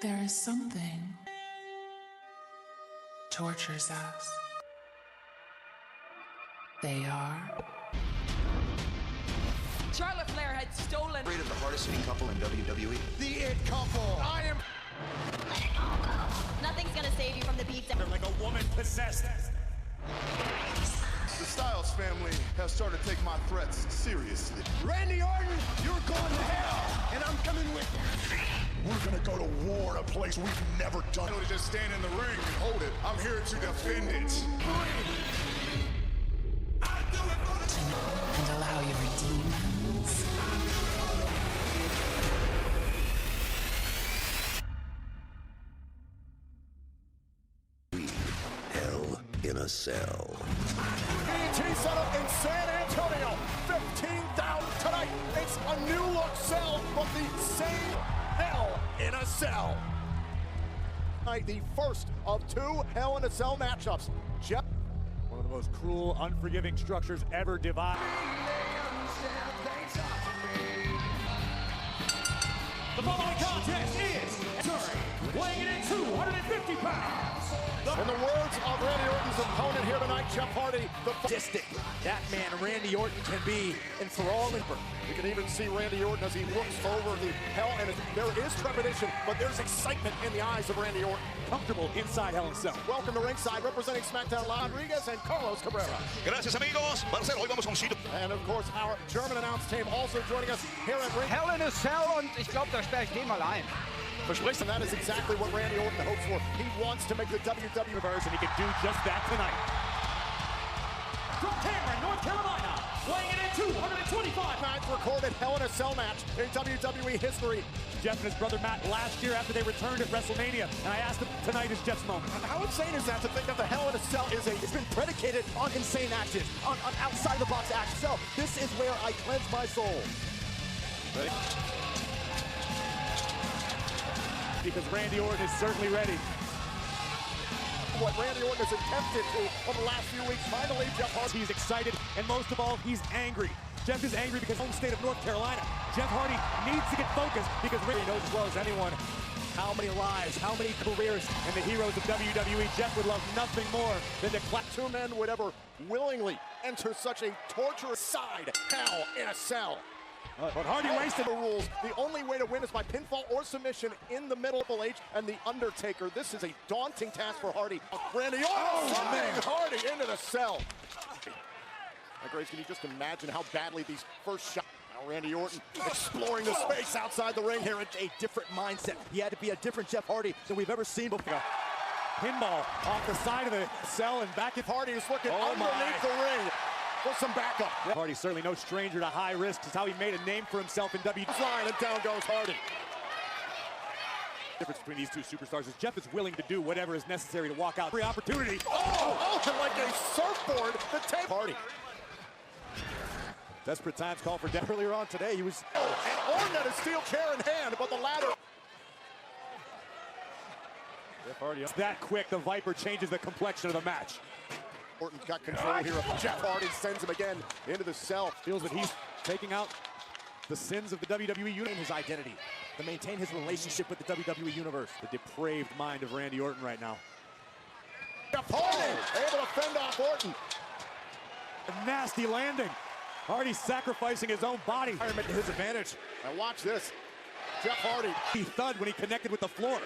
There is something tortures us. They are Charlotte Flair had stolen. Rated the hardest hitting couple in WWE. The It Couple. I am. Nothing's gonna save you from the beatdown. They're like a woman possessed. The Styles family has started to take my threats seriously. Randy Orton, you're going to hell, and I'm coming with you. We're gonna go to war in a place we've never done. I don't just stand in the ring and hold it. I'm here to defend it. and allow your demons. Hell in a Cell. TNT set up in San Antonio. 15,000 tonight. It's a new look cell, but the same Hell in a Cell. Tonight, the first of two Hell in a Cell matchups. Jeff, one of the most cruel, unforgiving structures ever devised. The following contest is weighing in at 250 pounds. In the words of Randy Orton's opponent here tonight, Jeff Hardy, the sadistic that man Randy Orton can be enthralling. You can even see Randy Orton as he looks over the Hell, and there is trepidation, but there's excitement in the eyes of Randy Orton. Comfortable inside Hell in a Cell. Welcome to ringside, representing SmackDown Live, Rodriguez and Carlos Cabrera. Gracias, amigos. Marcelo, hoy vamos a un sitio. And of course, our German announce team also joining us here at Ring. Hell in a Cell, und ich glaube, da sperre ich den mal ein. And that is exactly what Randy Orton hopes for. He wants to make the WWE Universe, and he can do just that tonight. From Cameron, North Carolina, weighing in at 225. Ninth recorded Hell in a Cell match in WWE history. Jeff and his brother Matt last year after they returned at WrestleMania, and I asked him, tonight is Jeff's moment. How insane is that to think that the Hell in a Cell is It's been predicated on insane actions, on outside the box action. So this is where I cleanse my soul. Because Randy Orton is certainly ready. What Randy Orton has attempted to over the last few weeks, finally Jeff Hardy. He's excited, and most of all, he's angry. Jeff is angry because home state of North Carolina. Jeff Hardy needs to get focused because Randy knows as well as anyone How many lives, how many careers, and the heroes of WWE. Jeff would love nothing more than to clap. Two men would ever willingly enter such a torturous side Hell in a Cell. But Hardy wasted the rules. The only way to win is by pinfall or submission in the middle of Triple H and The Undertaker. This is a daunting task for Hardy. Randy Orton sending Hardy into the cell. Now, Grace, can you just imagine how badly these first shots? Now Randy Orton exploring the space outside the ring here. a different mindset. He had to be a different Jeff Hardy than we've ever seen before. pinball off the side of the cell and back at Hardy is looking underneath the ring for some backup. Hardy's certainly no stranger to high risk. It's how he made a name for himself in WWE. Line and down goes Hardy. The difference between these two superstars is Jeff is willing to do whatever is necessary to walk out. Free opportunity. Like a surfboard to take Hardy. Desperate times call for death. Earlier on today, he was and Orton had a steel chair in hand, but the ladder. Jeff Hardy that quick, the Viper changes the complexion of the match. Orton got control here of Jeff Hardy, sends him again into the cell. Feels that he's taking out the sins of the WWE Universe. His identity, to maintain his relationship with the WWE Universe. The depraved mind of Randy Orton right now. Jeff Hardy able to fend off Orton. A nasty landing. Hardy sacrificing his own body. To his advantage. Now watch this. Jeff Hardy. He thud when he connected with the floor.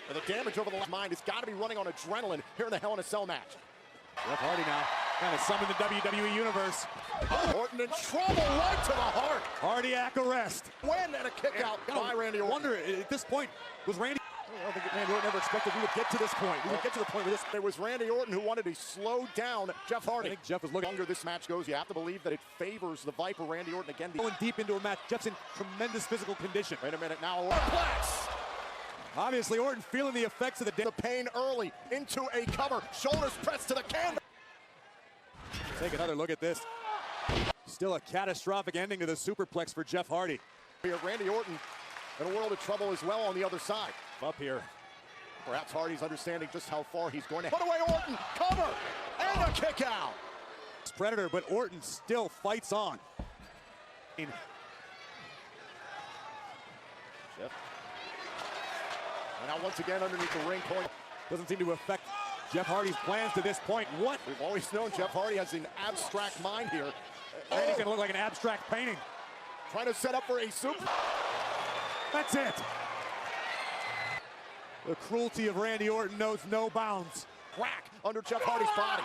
And the damage over the mind has got to be running on adrenaline here in the Hell in a Cell match. Jeff Hardy now trying to summon the WWE Universe. Orton in trouble right to the heart. Cardiac arrest. When and a kick out by Randy Orton. Wonder at this point, was Randy... I don't think Randy Orton ever expected we would get to this point. We would get to the point where it was Randy Orton who wanted to slow down Jeff Hardy. I think Jeff was looking... The longer this match goes, you have to believe that it favors the Viper, Randy Orton again. Going deep into a match, Jeff's in tremendous physical condition. Wait a minute now. Orton. Obviously, Orton feeling the effects of the pain early into a cover. Shoulders pressed to the canvas. Take another look at this. Still a catastrophic ending to the superplex for Jeff Hardy. Here, Randy Orton in a world of trouble as well on the other side. Up here. Perhaps Hardy's understanding just how far he's going to put away Orton. Cover and a kick out. It's Predator, but Orton still fights on. Jeff. And now once again underneath the ring point. Doesn't seem to affect Jeff Hardy's plans to this point. What? We've always known Jeff Hardy has an abstract mind here. Randy's gonna look like an abstract painting. Trying to set up for a super. That's it. The cruelty of Randy Orton knows no bounds. Crack under Jeff Hardy's body.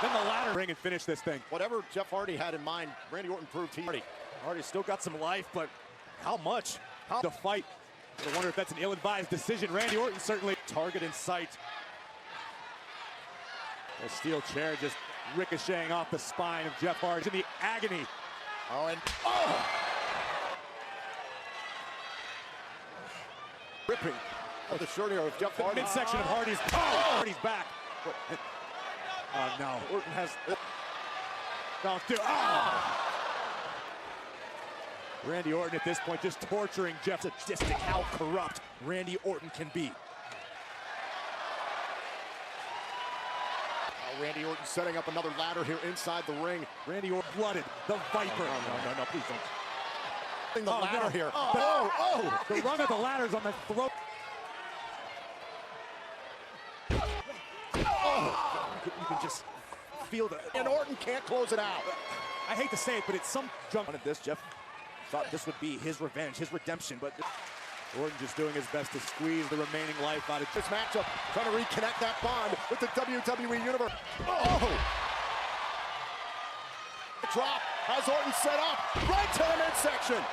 Then the ladder ring and finish this thing. Whatever Jeff Hardy had in mind, Randy Orton proved Hardy's still got some life, but how much? The fight. I wonder if that's an ill-advised decision. Randy Orton certainly target in sight. A steel chair just ricocheting off the spine of Jeff Hardy in the agony. Ripping of the shirt here of Jeff Hardy. Midsection of Hardy's. Hardy's back. No. Orton has. Don't do. Randy Orton at this point just torturing Jeff. Sadistic how corrupt Randy Orton can be. Randy Orton setting up another ladder here inside the ring. Randy Orton flooded the Viper. No, please don't. The ladder here. The rung of the ladder's on the throat. You can just feel the. And Orton can't close it out. I hate to say it, but it's some jump. Wanted this, Jeff thought this would be his revenge, his redemption, but Orton just doing his best to squeeze the remaining life out of this matchup, trying to reconnect that bond with the WWE Universe. Drop, has Orton set up, right to the midsection.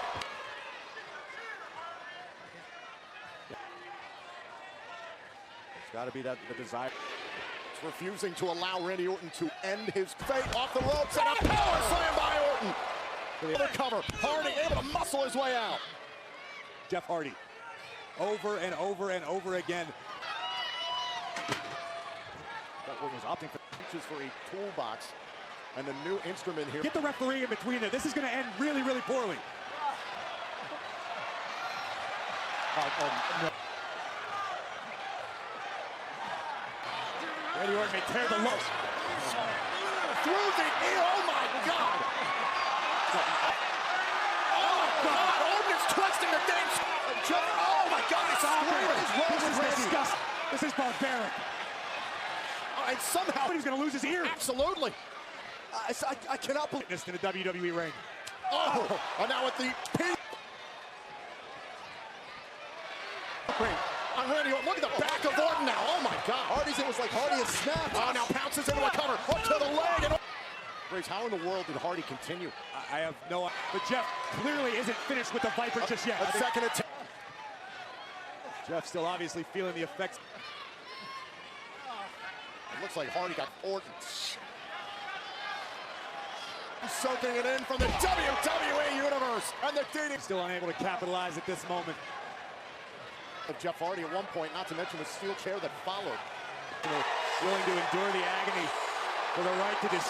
it's got to be that the desire. It's refusing to allow Randy Orton to end his fate off the ropes, and a power slam by Orton. The cover, Hardy able to muscle his way out. Jeff Hardy. Over and over and over again. That Orton was opting for inches for a toolbox and a new instrument here. Get the referee in between there. This is going to end really, really poorly. No. Randy Orton may tear the look. Through the ear, oh my God! Oh my God, Orton is twisting the dance. Oh my God, it's This is disgusting. This is barbaric. And somehow he's going to lose his ear. Absolutely. I cannot believe this in the WWE ring. And now with the pin. On Randy Orton, look at the back of Orton now. Oh my God. Hardy's it was like Hardy has snapped. Oh, now pounces into a cover. Up to the leg. And Grace, how in the world did Hardy continue? I have no idea. But Jeff clearly isn't finished with the Viper just yet. A second attempt. Jeff still obviously feeling the effects. It looks like Hardy got Orton. Soaking it in from the WWE Universe. And the DDT. Still unable to capitalize at this moment. Jeff Hardy at one point, not to mention the steel chair that followed. Willing to endure the agony for the right to this.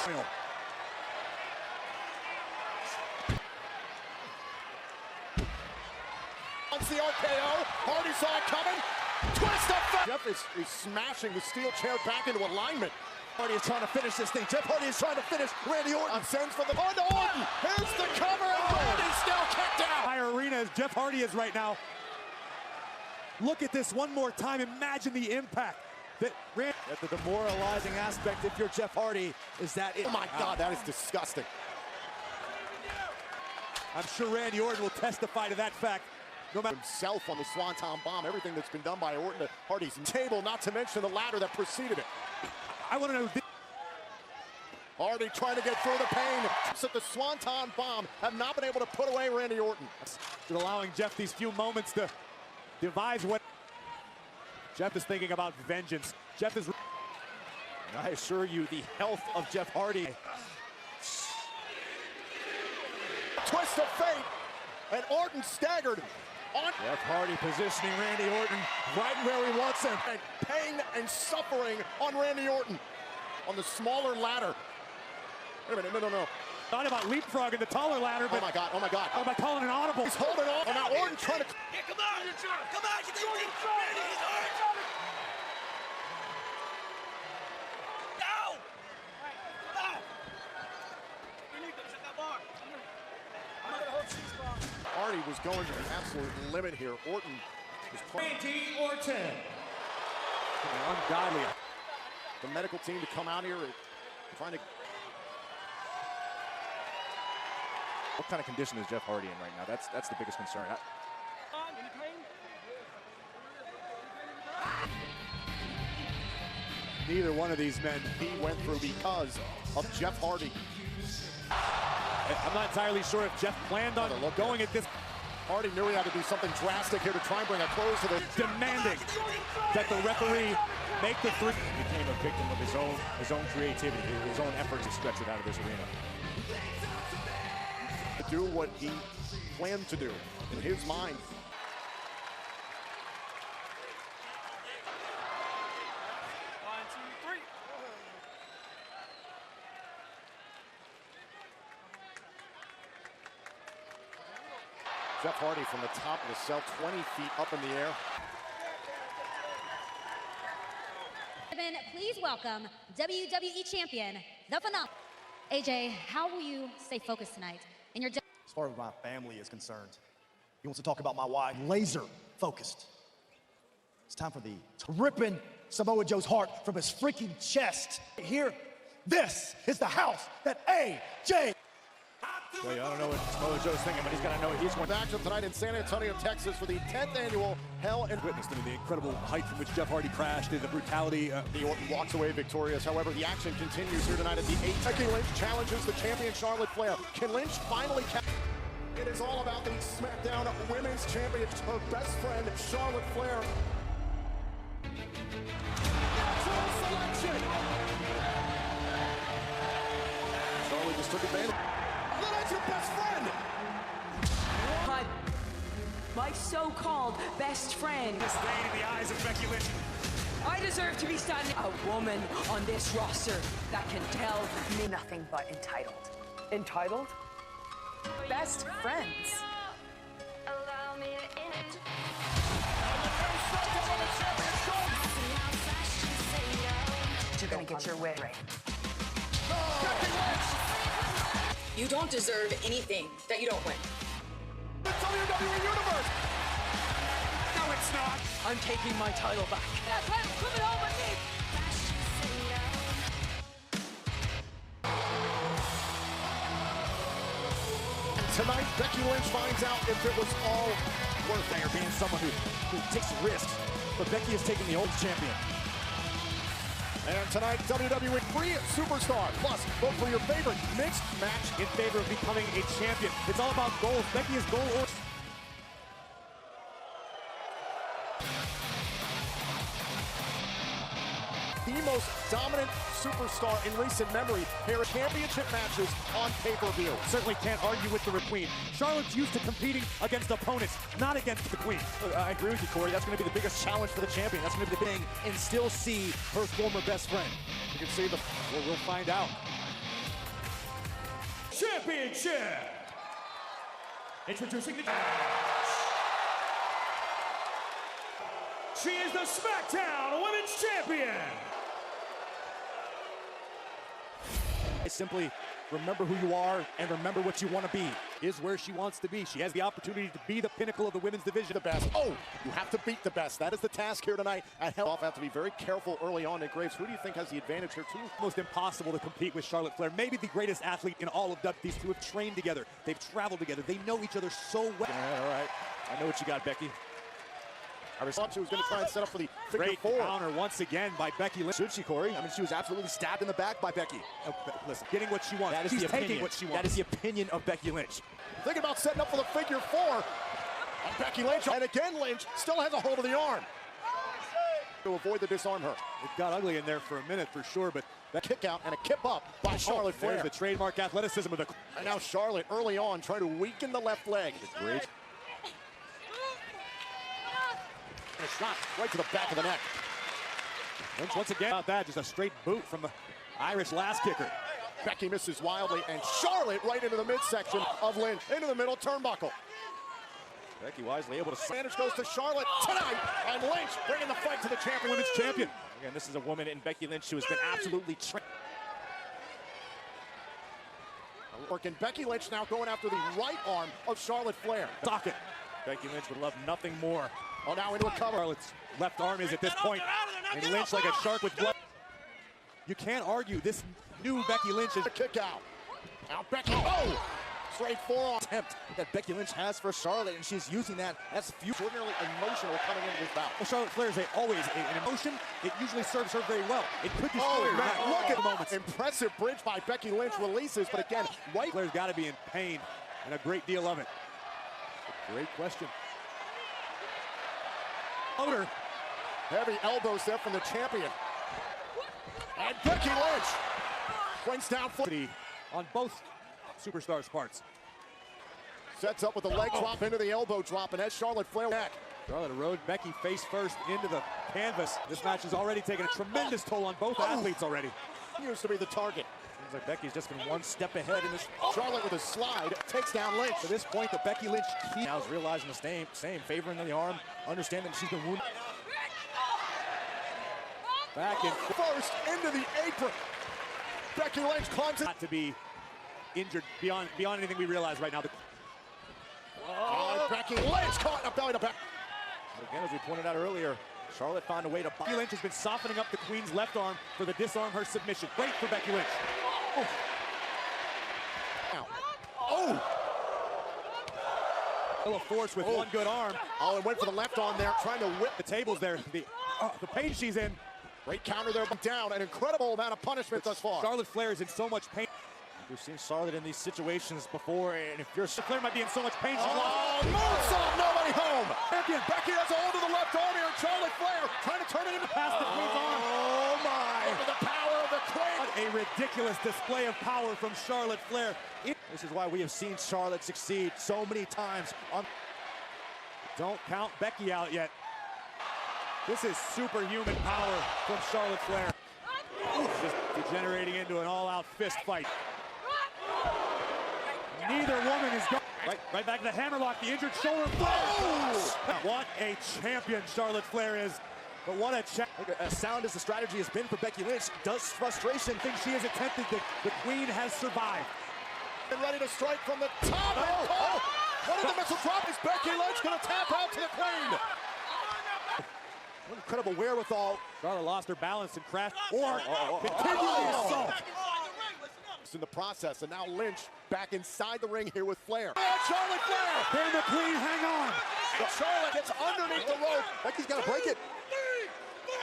Once the RKO, Hardy saw it coming. Twist of fate. Jeff is smashing the steel chair back into alignment. Hardy is trying to finish this thing. Jeff Hardy is trying to finish Randy Orton. Sends for the on to Orton. Here's the cover, and Randy's still kicked out. High arena as Jeff Hardy is right now. Look at this one more time. Imagine the impact that Randy. The demoralizing aspect if you're Jeff Hardy is that it. Oh my God, that is disgusting. I'm sure Randy Orton will testify to that fact. No matter himself on the Swanton Bomb, everything that's been done by Orton at Hardy's table, not to mention the ladder that preceded it. I want to know. Hardy trying to get through the pain. So the Swanton Bomb have not been able to put away Randy Orton. Allowing Jeff these few moments to devise what Jeff is thinking about vengeance. Jeff is. I assure you, the health of Jeff Hardy. Twist of fate, and Orton staggered. On Jeff Hardy positioning Randy Orton right where he wants him. And pain and suffering on Randy Orton on the smaller ladder. Wait a minute, no. Not about leapfrogging the taller ladder, but oh my God. Am I calling an audible? He's holding on, and now Orton trying to. Yeah, come on, you Randy, he's hurt. No! Hardy was going to the absolute limit here. Orton 20 or 10. Ungodly. The medical team to come out here trying to... What kind of condition is Jeff Hardy in right now? That's the biggest concern. Neither one of these men he went through because of Jeff Hardy. I'm not entirely sure if Jeff planned on going at this. Hardy knew he had to do something drastic here to try and bring a close to the... Demanding that the referee make the three. He became a victim of his own creativity, his own efforts to stretch it out of this arena. To do what he planned to do in his mind. Jeff Hardy from the top of the cell, 20 feet up in the air. Please welcome WWE Champion, the Phenomenal. AJ, how will you stay focused tonight in your... As far as my family is concerned, he wants to talk about my wife. Laser focused. It's time for the ripping Samoa Joe's heart from his freaking chest. Here, this is the house that AJ... Well, I don't know what Samoa Joe's thinking, but he's got to know he's going back to tonight in San Antonio, Texas for the 10th annual Hell in... witnessed the incredible height from which Jeff Hardy crashed, the brutality. The Orton walks away victorious. However, the action continues here tonight at the 8th. Becky Lynch challenges the champion Charlotte Flair. Can Lynch finally It is all about the SmackDown Women's Championship. Her best friend, Charlotte Flair. Natural selection. Charlotte just took advantage. That's your best friend. My so-called best friend. Disdain in the eyes of Becky Lynch. I deserve to be standing a woman on this roster that can tell me nothing but entitled. Entitled? Best friends. Allow me in. You're gonna get your way right. You don't deserve anything that you don't win. The WWE Universe! No, it's not. I'm taking my title back. That's why I'm coming home with me. Tonight, Becky Lynch finds out if it was all worth it. Being someone who takes risks, but Becky is taking the old champion. And tonight, WWE free superstar. Plus, vote for your favorite mixed match In favor of becoming a champion. It's all about goals. Becky is goal or... the most dominant superstar in recent memory. Here are championship matches on pay-per-view. Certainly can't argue with the Queen. Charlotte's used to competing against opponents, not against the Queen. I agree with you, Corey. That's going to be the biggest challenge for the champion. That's going to be the thing, and still see her former best friend. You can see the... Well, we'll find out. Championship! Introducing the... She is the SmackDown Women's Champion! Simply remember who you are and remember what you want to be. Is where she wants to be. She has the opportunity to be the pinnacle of the women's division. The best. Oh, you have to beat the best. That is the task here tonight. At Hell, have to be very careful early on. Nick Graves, who do you think has the advantage here too? Almost impossible to compete with Charlotte Flair. Maybe the greatest athlete in all of WWE. These two have trained together. They've traveled together. They know each other so well. All right. I know what you got, Becky. I thought she was going to try and set up for the figure Great four. counter once again by Becky Lynch. Should she, Corey? I mean, she was absolutely stabbed in the back by Becky. Oh, listen, getting what she wants. That is She's the taking opinion. what she wants. That is the opinion of Becky Lynch. Thinking about setting up for the figure four. And Becky Lynch, and again Lynch, still has a hold of the arm. To avoid the disarm her. It got ugly in there for a minute for sure, but that kick out and a kip up by Charlotte Flair. There's the trademark athleticism of the... And now Charlotte early on trying to weaken the left leg. Great. And a shot right to the back of the neck. Lynch once again about that, just a straight boot from the Irish last kicker. Becky misses wildly, and Charlotte right into the midsection of Lynch, into the middle turnbuckle. Becky wisely able to... Advantage goes to Charlotte tonight, and Lynch bringing the fight to the champion. Women's champion. Again, this is a woman in Becky Lynch who has been absolutely trained. Working Becky Lynch now going after the right arm of Charlotte Flair. Socket. Becky Lynch would love nothing more Oh, now into a cover. Charlotte's left arm is at this point, and Lynch like a shark with blood. You can't argue this new Becky Lynch is a kick out. Now Becky, straight forearm attempt that Becky Lynch has for Charlotte, and she's using that as extraordinarily emotional coming into this bout. Well, Charlotte Flair is always an emotion. It usually serves her very well. It could destroy her. Man, look at the moments. Impressive bridge by Becky Lynch, releases, but again, White Flair's got to be in pain, and a great deal of it. Great question. Outer. Heavy elbows there from the champion. And Becky Lynch points down on both superstars' parts. Sets up with the leg drop into the elbow drop, and as Charlotte Flair back. Charlotte rode Becky face first into the canvas. This match has already taken a tremendous toll on both athletes already. Used to be the target. Seems like Becky's just been one step ahead in this. Charlotte with a slide takes down Lynch. To this point, the Becky Lynch now is realizing the same, favoring the arm, understanding that she's been wounded. Back in first into the apron. Becky Lynch climbs it. Not to be injured beyond anything we realize right now. Becky Lynch caught in a belly to back. Again, as we pointed out earlier, Charlotte found a way to. Becky Lynch has been softening up the Queen's left arm for the disarm her submission. Great for Becky Lynch. Full of force with one good arm. Oh, and went for the left arm there, trying to whip the tables there. The pain she's in. Great counter there, down. An incredible amount of punishment thus far. Charlotte Flair is in so much pain. We've seen Charlotte in these situations before, and if you're Flair might be in so much pain. Moonsault, nobody home. Champion Becky has a hold of the left arm here. Charlotte Flair trying to turn it into past the Queen's arm. Oh my! Look at the power of the Queen. What a ridiculous display of power from Charlotte Flair. This is why we have seen Charlotte succeed so many times. Don't count Becky out yet. This is superhuman power from Charlotte Flair. Just degenerating into an all-out fist fight. Neither woman is going. Right back to the hammerlock, the injured shoulder. What a champion Charlotte Flair is. But what a as sound as the strategy has been for Becky Lynch, does frustration think she has attempted the Queen has survived. And ready to strike from the top. What did the missile drop? Is Becky Lynch going to tap out to the Queen? What incredible wherewithal. Charlotte lost her balance and crashed. Continue the assault. In the process, and now Lynch back inside the ring here with Flair. Charlotte Flair! Can the Queen hang on? Charlotte gets underneath the rope. Becky's got to break it.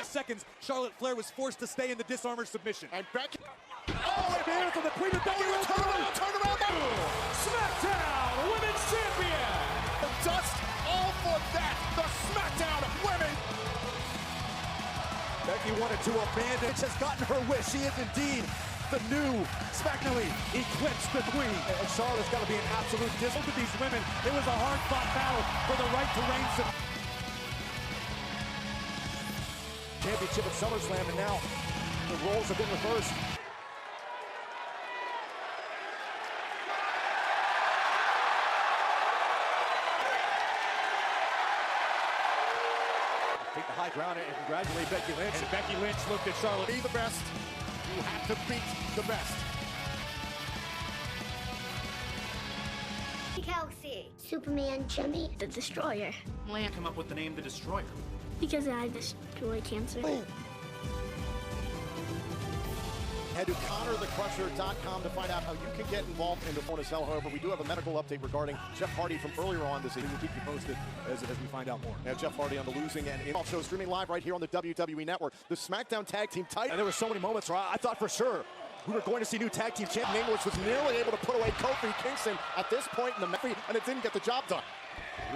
Seconds, Charlotte Flair was forced to stay in the disarmer submission. And Becky. Advantage for the Queen of Becky Lynch. Turn around. SmackDown Women's Champion. The dust all for that. The SmackDown Women. Becky wanted to abandon. Lynch has gotten her wish. She is indeed the new SmackDown eclipsed the Queen. And Charlotte's got to be an absolute dismal. Look at these women. It was a hard-fought battle for the right to reign. Championship at SummerSlam, and now the roles have been reversed. Take the high ground and congratulate Becky Lynch. And Becky Lynch looked at Charlotte. Be the best. You have to beat the best. Galaxy. Superman Jimmy, the Destroyer. Land come up with the name the Destroyer. Because I destroy cancer. Head to ConnorTheCrusher.com to find out how you can get involved in the phone as hell. However, we do have a medical update regarding Jeff Hardy from earlier on this evening. We'll keep you posted as we find out more. Now, Jeff Hardy on the losing end. It show streaming live right here on the WWE Network. The SmackDown Tag Team title. And there were so many moments where I thought for sure we were going to see new tag team champion. English was nearly able to put away Kofi Kingston at this point in the match, and it didn't get the job done.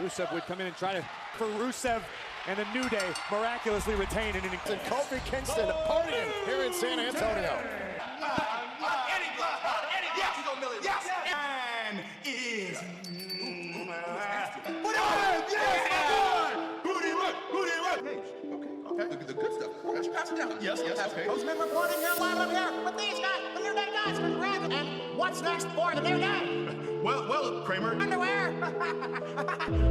Rusev would come in and try to, for Rusev and the New Day, miraculously retain an And Kofi Kingston partying here in San Antonio. And is okay. The good stuff. Pass it down. Yes. Okay. Postman reporting here live up here with these guys, the New Day guys from Grant. And what's next for the New Day? Well, Kramer. Underwear.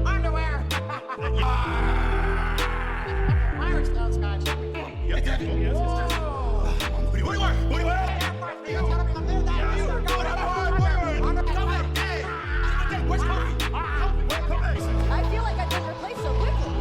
Underwear. Irish those guys. Yes. What do you want? I feel like I've been replaced so quickly.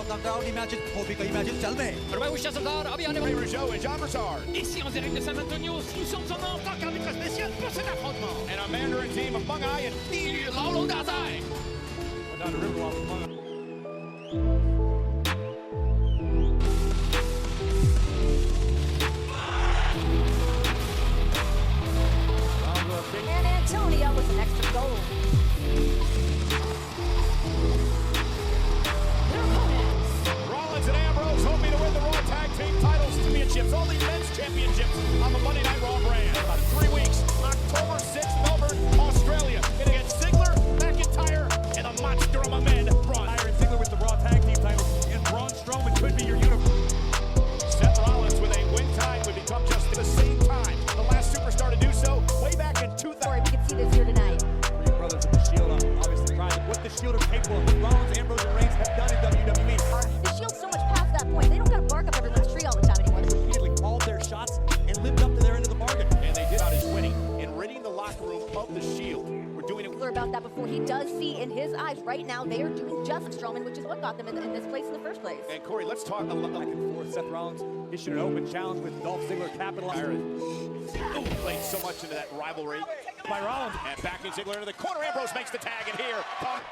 Countdown, Imagine, Hopi Imagine चल में. अभी आने वाले Rougeau et John Broussard. Ici en direct de San Antonio, nous sommes en tant qu'arbitre spécial pour cet affrontement. And our Mandarin team of Mung Ai and 老龙大赛. Went down the Riverwalk with Mung Ai. San Antonio with an extra goal. Rollins and Ambrose hoping to win the Raw Tag Team titles championships, all these men's championships on the Monday Night Raw brand. About 3 weeks, October 6th, Melbourne, Australia. Going against Ziggler, McIntyre, and the monster of a man, Braun. And Ziggler with the Raw Tag Team titles, and Braun Strowman could be your unicorn. Seth Rollins with a win tag would become just at the same time. The last superstar to do so way back in 2000. Sorry, we can see this here tonight. Three brothers of the Shield, obviously trying to what the Shield are capable of. Rollins, Ambrose, and Reigns have done in WWE. The Shield's so much past that point. They don't gotta bark up everyone's tree all the time anymore. They repeatedly called their shots and lived up to their end of the bargain. And they did out his winning and ridding the locker room of the Shield. We're doing it about that before. He does see in his eyes right now they are doing just Strowman, which is what got them in this place in the first place. And Corey, let's talk a little back and forth. Seth Rollins issued an open challenge with Dolph Ziggler capitalizing. Played so much into that rivalry by Rollins. And backing Ziggler into the corner. Ambrose makes the tag, and here,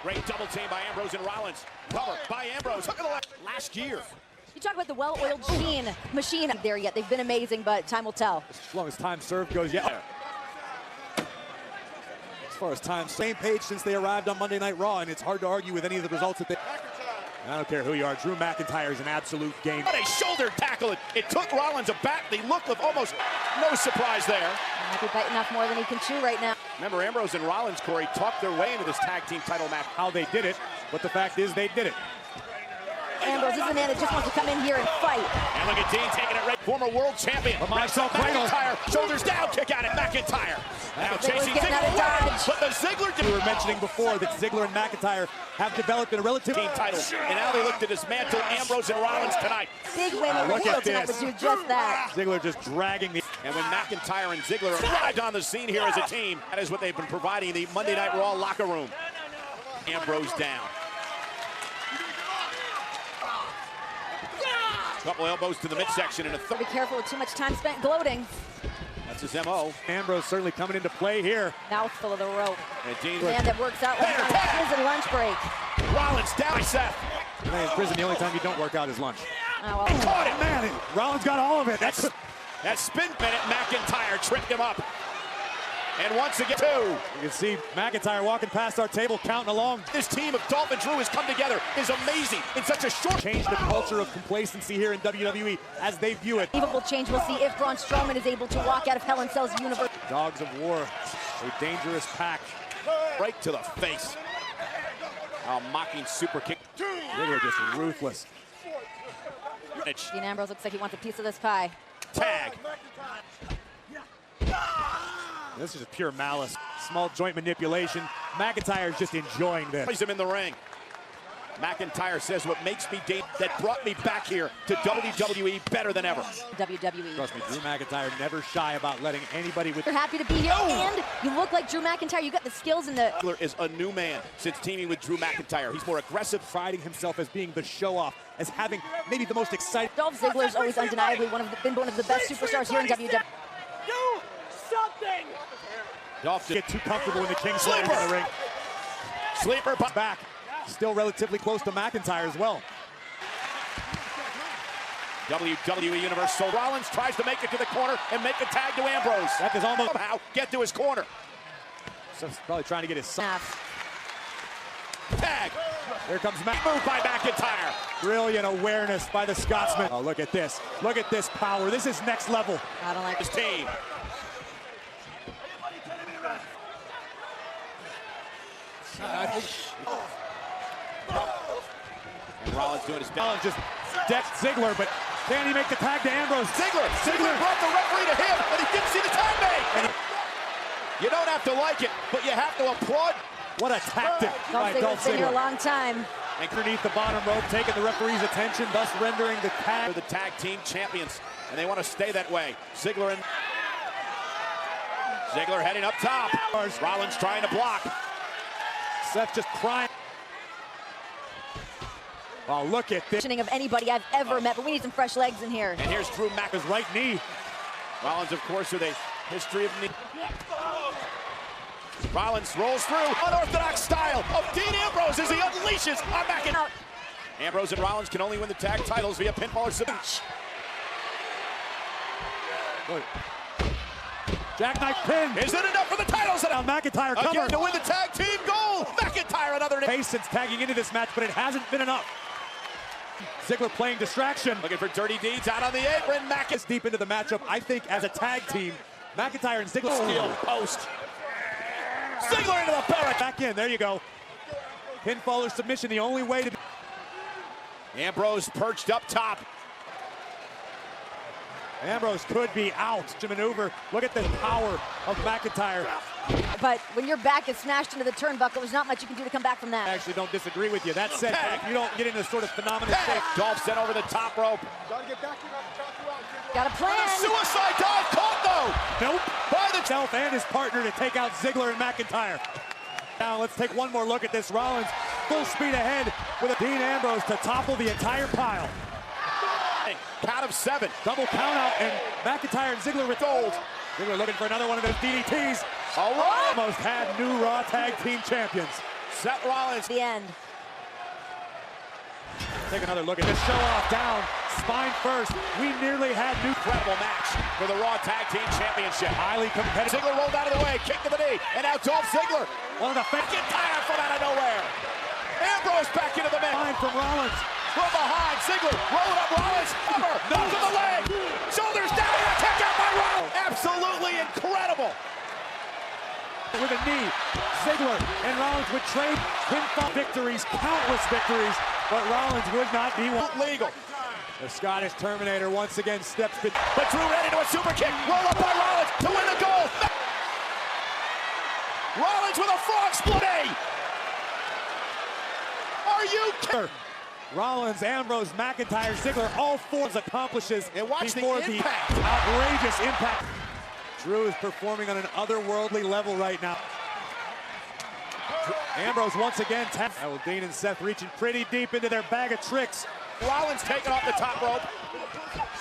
great double team by Ambrose and Rollins. Cover by Ambrose. Hook of the left. Last year. You talk about the well-oiled machine up there yet. They've been amazing, but time will tell. As long as time served goes, yeah. As far as time, same page since they arrived on Monday Night Raw, and it's hard to argue with any of the results that they... I don't care who you are. Drew McIntyre is an absolute game. What a shoulder tackle. It took Rollins aback. The look of almost no surprise there. Might be biting off more than he can chew right now. Remember, Ambrose and Rollins, Corey, talked their way into this tag team title match. How they did it, but the fact is they did it. Ambrose is a man that just wants to come in here and fight. And look at Dean taking it right. Former world champion. McIntyre. Shoulders down. Kick out at McIntyre. Now chasing Ziggler. But the Ziggler... We were mentioning before that Ziggler and McIntyre have developed in a relative team title. And now they look to dismantle Ambrose and Rollins tonight. Big win over heel tonight would do just that. Ziggler just dragging the... And when McIntyre and Ziggler arrived on the scene here as a team, that is what they've been providing the Monday Night Raw locker room. Ambrose down. Couple elbows to the midsection and a third. Be careful with too much time spent gloating. That's his MO. Ambrose certainly coming into play here. Mouthful of the rope. And Dean man that works out like on a prison lunch break. Rollins down by Seth. In prison, the only time you don't work out is lunch. Oh, well. Caught it, man. Rollins got all of it. That spin minute, McIntyre tripped him up. And once again, two. You can see McIntyre walking past our table, counting along. This team of Dolph and Drew has come together is amazing in such a short... Change the culture of complacency here in WWE as they view it. Unbelievable change. We'll see if Braun Strowman is able to walk out of Hell in Cell's universe. Dogs of War, a dangerous pack. Right to the face. A mocking super kick. Ziggler just ruthless. Dean Ambrose looks like he wants a piece of this pie. Tag. This is just pure malice. Small joint manipulation. McIntyre's just enjoying this. Plays him in the ring. McIntyre says what makes me that brought me back here to WWE better than ever. WWE. Trust me, Drew McIntyre never shy about letting anybody with... You're happy to be here, and you look like Drew McIntyre. You got the skills and the... Ziggler is a new man since teaming with Drew McIntyre. He's more aggressive, priding himself as being the show-off, as having maybe the most exciting... Dolph Ziggler's always undeniably been one of the best superstars here in WWE. Do something! Dolph get too comfortable in the King Slayer in the ring. Sleeper back. Still relatively close to McIntyre as well. WWE Universe. So Rollins tries to make it to the corner and make a tag to Ambrose. That is almost somehow get to his corner. So he's probably trying to get his son. Tag. Here comes Mac. Move by McIntyre. Brilliant awareness by the Scotsman. Oh, look at this. Look at this power. This is next level. I don't like his team. And Rollins doing his best. Rollins just decked Ziggler, but can he make the tag to Ambrose? Ziggler brought the referee to him, and he didn't see the tag made. You don't have to like it, but you have to applaud. What a tactic by Dolph Ziggler's been here Ziggler. a long time. Underneath the bottom rope, taking the referee's attention, thus rendering the tag. They're the tag team champions, and they want to stay that way. Ziggler heading up top. Rollins trying to block. Seth just crying. Oh, look at this. Of anybody I've ever met, but we need some fresh legs in here. And here's Drew Mac, His right knee. Rollins, of course, with a history of knee. Rollins rolls through, unorthodox style of Dean Ambrose as he unleashes on McIntyre. Ambrose and Rollins can only win the tag titles via pinfall or submission. Jackknife pin. Is it enough for the titles? Now McIntyre cover. Again to win the tag team gold. McIntyre another Mason's tagging into this match, but it hasn't been enough. Ziggler playing distraction. Looking for dirty deeds out on the apron. Mac is deep into the matchup. I think as a tag team, McIntyre and Ziggler. Steel post. Ziggler into the barracks. Back in. There you go. Pinfall or submission. The only way to. Ambrose perched up top. Ambrose could be out to maneuver. Look at the power of McIntyre. But when your back is smashed into the turnbuckle, there's not much you can do to come back from that. I actually don't disagree with you. That said, you don't get into sort of phenomenal shape. Dolph sent over the top rope. Got a plan. Suicide dive caught though. Nope. By the self and his partner to take out Ziggler and McIntyre. Now let's take one more look at this. Rollins full speed ahead with a Dean Ambrose to topple the entire pile. Count of 7. Double count out, and McIntyre and Ziggler with gold. Ziggler looking for another one of those DDTs. All right. Almost had new Raw Tag Team Champions. Seth Rollins. The end. Take another look at this show off down. Spine first. We nearly had new incredible match for the Raw Tag Team Championship. Highly competitive. Ziggler rolled out of the way, kick to the knee, and now Dolph Ziggler. One of the McIntyre from out of nowhere. Ambrose back into the match. Line from Rollins. From behind, Ziggler rolling up Rollins. Cover, no to the leg. Shoulders down, and a kick out by Rollins. Absolutely incredible. With a knee, Ziggler and Rollins would trade pinfall victories, countless victories, but Rollins would not be one. Legal. The Scottish Terminator once again steps to... But Drew ready to a super kick. Roll up by Rollins to win the goal. Rollins with a frog split. Are you kidding? Rollins, Ambrose, McIntyre, Ziggler, all four accomplishes and watch before the impact. Outrageous impact. Drew is performing on an otherworldly level right now. Ambrose once again tapped. Dean and Seth reaching pretty deep into their bag of tricks. Rollins taking off the top rope.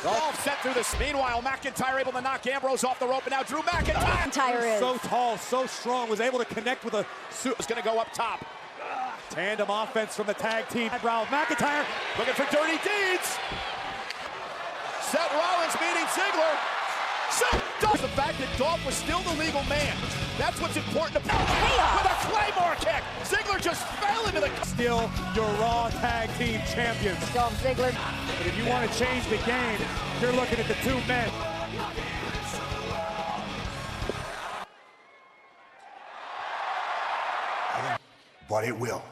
Dolph set through this. Meanwhile, McIntyre able to knock Ambrose off the rope, and now Drew McIntyre. So tall, so strong, was able to connect with a suit. Is going to go up top. Tandem offense from the tag team. McIntyre looking for dirty deeds. Seth Rollins meeting Ziggler. So the fact that Dolph was still the legal man. That's what's important to with a Claymore kick. Ziggler just fell into the... Still your Raw Tag Team Champions. Dolph Ziggler. But if you want to change the game, you're looking at the two men. But it will.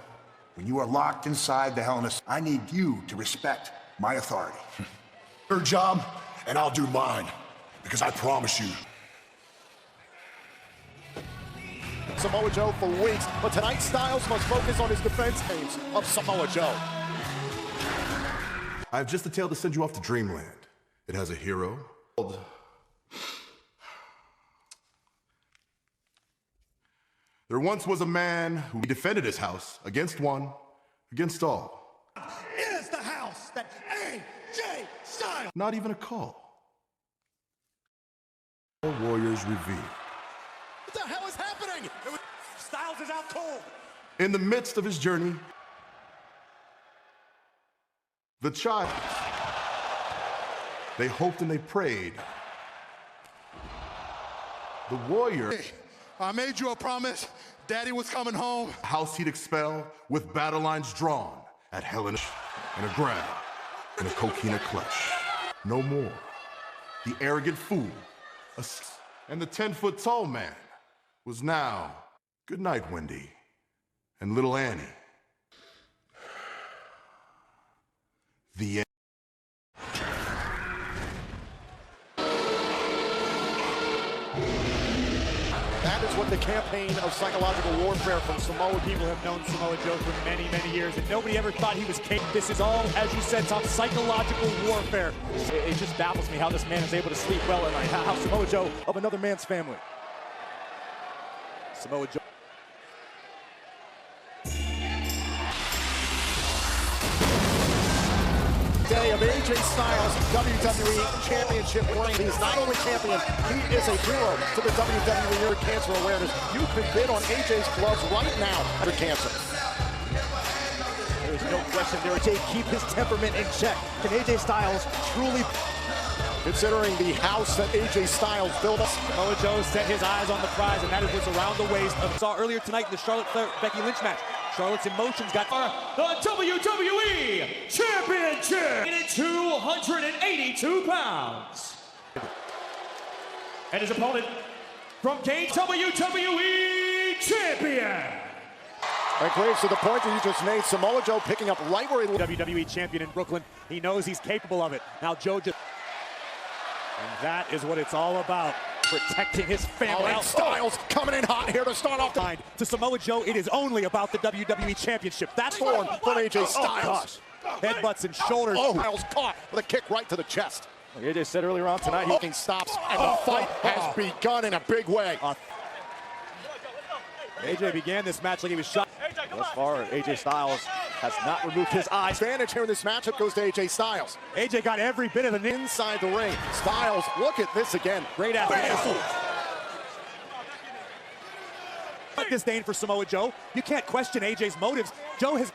When you are locked inside the Hell in a Cell, I need you to respect my authority. Your job, and I'll do mine. Because I promise you. Samoa Joe for weeks, but tonight Styles must focus on his defense aims of Samoa Joe. I have just a tale to send you off to Dreamland. It has a hero. There once was a man who defended his house against one, against all. It is the house that AJ Styles. Not even a call. Warriors revealed. What the hell is happening? Styles is out cold. In the midst of his journey, the child, they hoped and they prayed. The warrior. Hey, I made you a promise. Daddy was coming home. House he'd expel with battle lines drawn at Hell in a grab and a coquina clutch. No more. The arrogant fool. And the 10-foot-tall man was now, good night, Wendy, and little Annie. The end. That is what the campaign of psychological warfare from Samoa people have known Samoa Joe for many, many years, and nobody ever thought he was capable. This is all, as you said, some psychological warfare. It just baffles me how this man is able to sleep well at night. How Samoa Joe of another man's family. Samoa Joe. day of AJ Styles' WWE Championship reign. He's not only champion, he is a hero to the WWE Year of Cancer Awareness. You can bid on AJ's gloves right now for cancer. There's no question there. AJ keep his temperament in check. Can AJ Styles truly... Considering the house that AJ Styles built up. Samoa Joe set his eyes on the prize, and that is what's around the waist of saw earlier tonight in the Charlotte Flair-Becky Lynch match. Charlotte's emotions got the WWE Championship at 282 pounds. And his opponent from Kane, WWE Champion. And Graves, to the point that you just made, Samoa Joe picking up right where he... WWE Champion in Brooklyn. He knows he's capable of it. Now Joe just... And that is what it's all about, protecting his family. Styles coming in hot here to start off the line. To Samoa Joe, it is only about the WWE Championship. That's form from AJ Styles. Headbutts and shoulders. Styles caught with a kick right to the chest. Like AJ said earlier on tonight, he stops, and the fight has begun in a big way. AJ began this match like he was shot. Thus far, AJ Styles has not removed his eyes. Advantage here in this matchup goes to AJ Styles. AJ got every bit of the inside the ring. Styles, look at this again. Great athlete. Disdain for Samoa Joe. You can't question AJ's motives. Joe has...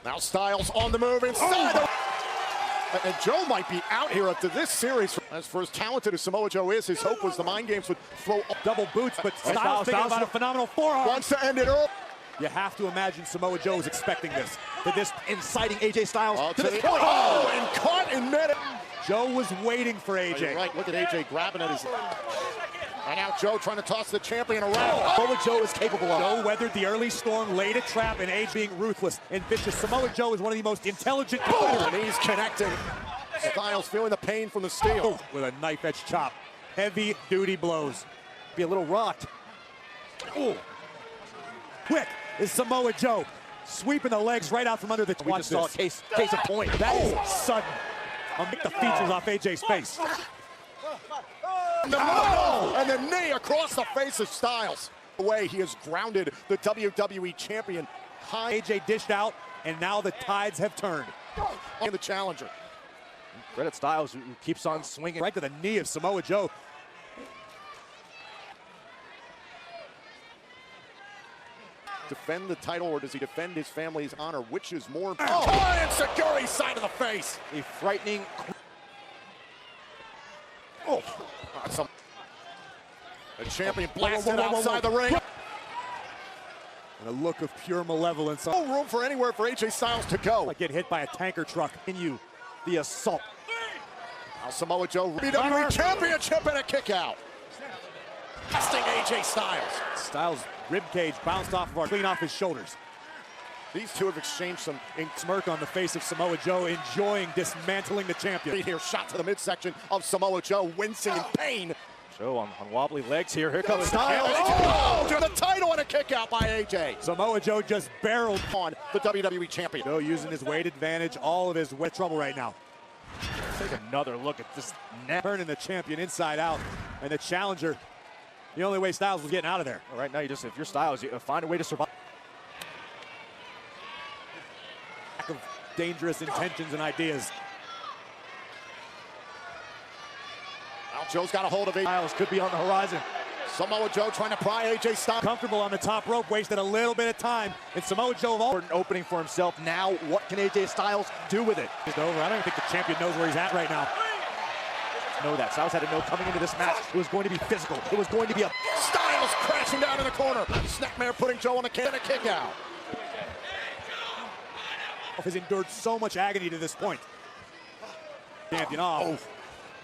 Now Styles on the move inside. And Joe might be out here after this series. As for as talented as Samoa Joe is, his hope was the mind games would throw double boots, but Styles thinking about a phenomenal forearm. Wants to end it early. You have to imagine Samoa Joe is expecting this. This inciting AJ Styles to the point. Oh, and caught in mid. Joe was waiting for AJ. Oh, you're right, look at AJ grabbing at his... Right now, Joe trying to toss the champion around. Samoa Joe is capable of. Joe weathered the early storm, laid a trap, and AJ being ruthless and vicious. Samoa Joe is one of the most intelligent... And he's connecting. Styles feeling the pain from the steel. With a knife-edge chop. Heavy-duty blows. Be a little rocked. Ooh. Quick is Samoa Joe. Sweeping the legs right out from under the... We just saw case of point. That is sudden. I'll make the features off AJ's face. And the knee across the face of Styles. Away, he has grounded the WWE Champion. AJ dished out, and now the tides have turned. And the challenger. Credit Styles, who keeps on swinging right to the knee of Samoa Joe. Defend the title, or does he defend his family's honor? Which is more important? Oh, and Seguri's side of the face. A frightening... Oh, the champion blasted outside the ring. And a look of pure malevolence. No room for anywhere for AJ Styles to go. Like get hit by a tanker truck. Continue the assault. Now Samoa Joe, WWE Championship and a kick out. Testing AJ Styles. Styles' ribcage bounced clean off his shoulders. These two have exchanged some smirk on the face of Samoa Joe, enjoying dismantling the champion. Here, shot to the midsection of Samoa Joe, wincing in pain. Joe on wobbly legs here. Here comes Styles. Oh, to the title and a kick out by AJ. Samoa Joe just barreled on the WWE Champion. Joe using his weight advantage, all of his trouble right now. Take another look at this net. Turning the champion inside out, and the challenger, the only way Styles was getting out of there. Well, right now, if you're Styles, you find a way to survive. Lack of dangerous intentions and ideas. Now Joe's got a hold of AJ. Styles could be on the horizon. Samoa Joe trying to pry AJ Styles. Comfortable on the top rope, wasted a little bit of time. And Samoa Joe an opening for himself. Now, what can AJ Styles do with it? It's over. I don't even think the champion knows where he's at right now. Know that. Styles had to know coming into this match it was going to be physical. It was going to be a... Styles crashing down in the corner. Snapmare putting Joe on the kick and a kick out. Has endured so much agony to this point. Champion off.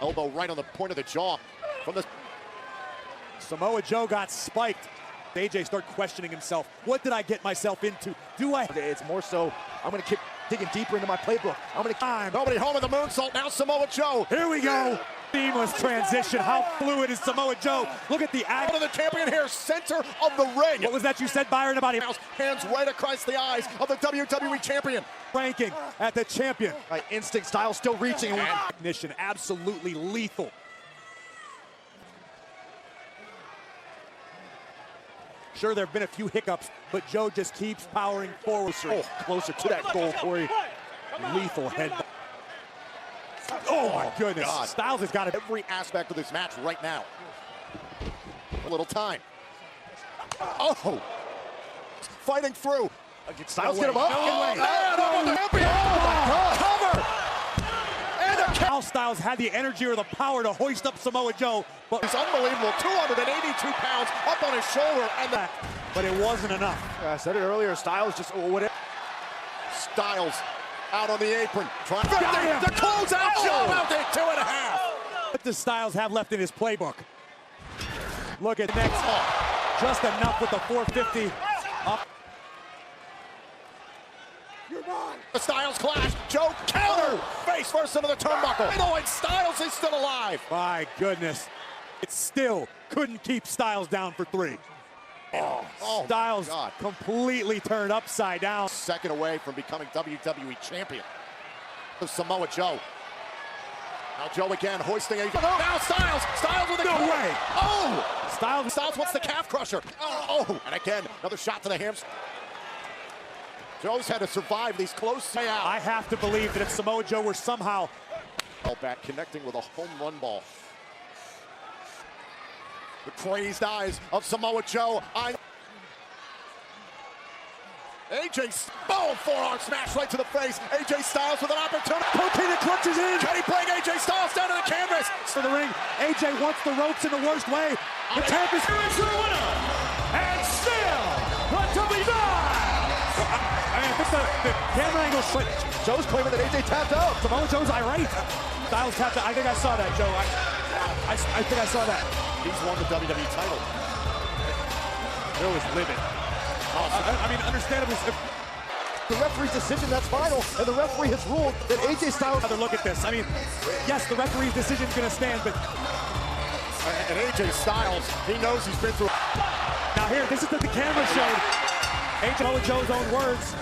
Oh. Elbow right on the point of the jaw. From the... Samoa Joe got spiked. AJ started questioning himself. What did I get myself into? Do I? It's more so, I'm going to keep digging deeper into my playbook. I'm going to... Nobody home with the moonsault. Now Samoa Joe. Here we go. Seamless transition. How fluid is Samoa Joe? Look at the angle of the champion here, center of the ring. What was that you said, Byron, about him? Hands right across the eyes of the WWE champion. Ranking at the champion. Right, instinct Styles still reaching. Ignition, absolutely lethal. Sure, there have been a few hiccups, but Joe just keeps powering forward. Oh, closer to that goal, Corey. Lethal head. Oh my goodness. God. Styles has got it. Every aspect of this match right now. A little time. Oh! Fighting through. Styles get him up. No way. Cover! How Styles had the energy or the power to hoist up Samoa Joe, but it's unbelievable. 282 pounds up on his shoulder, and but it wasn't enough. I said it earlier. Styles just whatever. Styles out on the apron, trying to close out. Joe out there, 2.5. What does Styles have left in his playbook? Look at next. Just enough with the 450 up. The Styles clash. Joe counter. Face first into the turnbuckle. And Styles is still alive. My goodness. It still couldn't keep Styles down for 3. Oh, Styles completely turned upside down. Second away from becoming WWE champion. Samoa Joe. Now Joe again hoisting a... Now Styles. Styles with a... No way. Oh! Styles wants the calf crusher. Oh! And again, another shot to the hamstring. Joe's had to survive these close out. I have to believe that if Samoa Joe were somehow... back connecting with a home run ball. The crazed eyes of Samoa Joe. AJ, forearm smash right to the face. AJ Styles with an opportunity. Coquina clutches in. Can he bring AJ Styles down to the canvas? For the ring, AJ wants the ropes in the worst way. The champ is your winner, and still the WWE. I think the camera angle slipped. Joe's claiming that AJ tapped out. Samoa Joe's irate. Styles tapped out. I think I saw that, Joe. I think I saw that. He's won the WWE title. Joe is livid. I mean, understandably, the referee's decision, that's final, and the referee has ruled that AJ Styles... Another look at this. I mean, yes, the referee's decision is going to stand, but... And AJ Styles, he knows he's been through... Now here, this is what the camera showed. AJ with Joe's own words.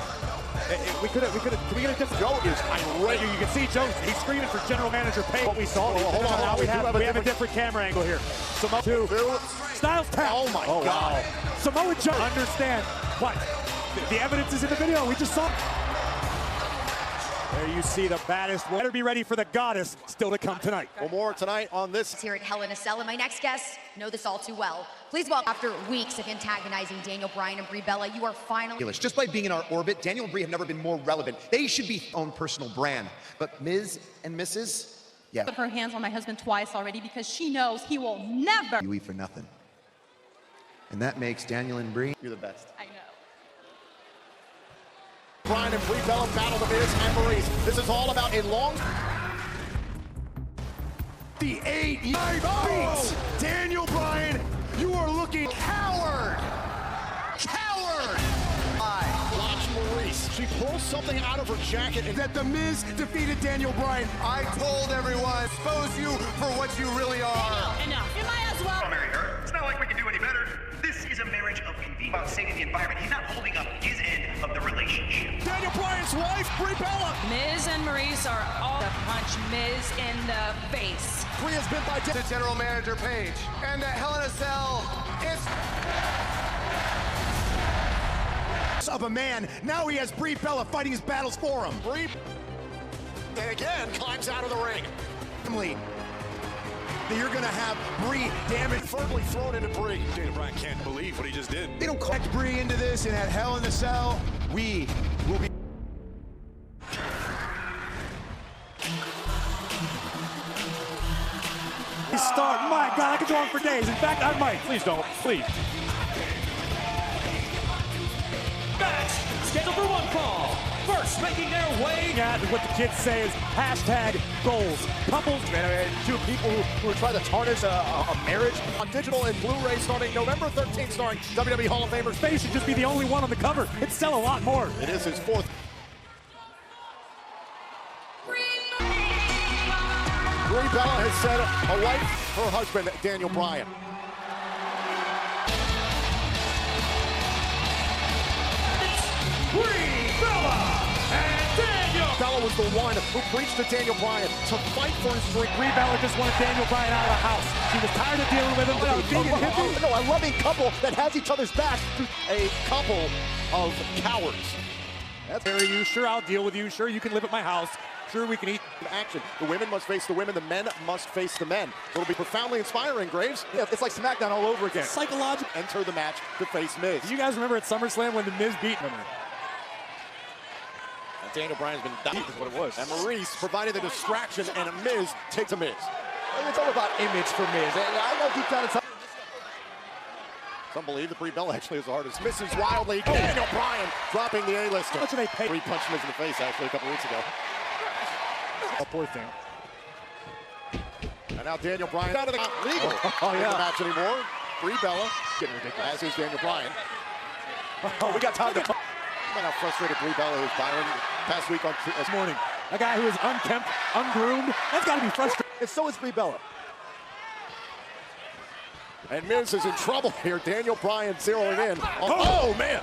We could have, can we get a different... Joe is irate. You can see Joe, he's screaming for general manager pay. What we saw. Hold on. Now we have a different camera angle here. Samoa Joe. Styles tap. Oh my God. Wow. Samoa Joe. Understand what? The evidence is in the video. We just saw. There you see the baddest. Better be ready for the goddess still to come tonight. Well, more tonight on this. Here at Hell in a Cell, and my next guests know this all too well. Please welcome, after weeks of antagonizing Daniel Bryan and Brie Bella, you are finally... Just by being in our orbit, Daniel and Brie have never been more relevant. They should be their own personal brand. But Ms. and Mrs., yeah. Put her hands on my husband twice already because she knows he will never... You eat for nothing. And that makes Daniel and Brie... You're the best. I know. Bryan and Brie Bella battle the Miz and Maurice. This is all about a long... The 8 beats Daniel Bryan. You are looking coward. Watch Maurice. She pulls something out of her jacket and that the Miz defeated Daniel Bryan. I told everyone, expose you for what you really are. Enough. You might as well. I'll marry her. It's not like we can do any better. This is a marriage of convenience. About saving the environment. He's not holding up his end of the relationship. Daniel Bryan's wife, Brie Bella. Miz and Maurice are all to punch Miz in the face. Brie has been by the general manager Paige. And the Hell in a Cell is... of a man. Now he has Brie Bella fighting his battles for him. Brie again climbs out of the ring. You're gonna have Brie damaged, firmly thrown into Brie. Daniel Bryan can't believe what he just did. They don't collect Brie into this, and at Hell in the Cell, we will be. Start. My God, I could go on for days. In fact, I might. Please don't. Please. Match scheduled for one fall. First, making their way. Yeah, what the kids say is #goals. Couples, two people who are trying to tarnish a marriage. On digital and Blu-ray starting November 13th, starring WWE Hall of Famers. Face should just be the only one on the cover. It'd sell a lot more. It is his 4th. Brie Bella has said a wife, her husband, Daniel Bryan. Brie Bella and Daniel. Bella was the one who preached to Daniel Bryan to fight for his dream. Brie Bella just wanted Daniel Bryan out of the house. She was tired of dealing with him. A loving couple that has each other's back. A couple of cowards. That's very you. Sure, I'll deal with you. Sure, you can live at my house. Sure, we can eat. Action. The women must face the women. The men must face the men. It'll be profoundly inspiring, Graves. Yeah, it's like SmackDown all over again. Psychological. Enter the match to face Miz. Do you guys remember at SummerSlam when the Miz beat him? And Daniel Bryan's been dying, is what it was. And Maurice provided the distraction, and a Miz takes a Miz. It's all about image for Miz. And I know deep down inside. Some believe that Brie Bella actually is the hardest. Misses wildly. Daniel Bryan dropping the A-lister. How much do they pay? Brie punched Miz in the face actually a couple weeks ago. Oh, poor thing. And now Daniel Bryan out of the legal in the match anymore. Brie Bella getting ridiculous. As is Daniel Bryan. Oh, we got time to. Look how frustrated Brie Bella is, Byron. Past week on this morning. A guy who is unkempt, ungroomed. That's got to be frustrating. And so is Brie Bella. And Miz is in trouble here. Daniel Bryan zeroing in. Oh, man.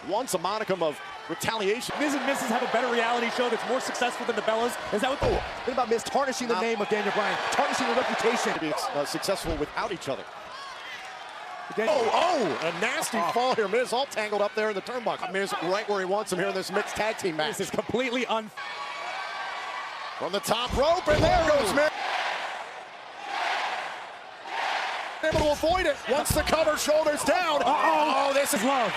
Once a modicum of retaliation. Miz and Mrs. have a better reality show that's more successful than the Bellas. Is that what? Oh, think about Miz tarnishing the name of Daniel Bryan, tarnishing the reputation. To be successful without each other. A nasty fall here. Miz all tangled up there in the turnbuckle. Miz right where he wants him here in this mixed tag team match. This is completely From the top rope, and there goes Miz. Able to avoid it. Once the cover, shoulders down. Oh, this is love.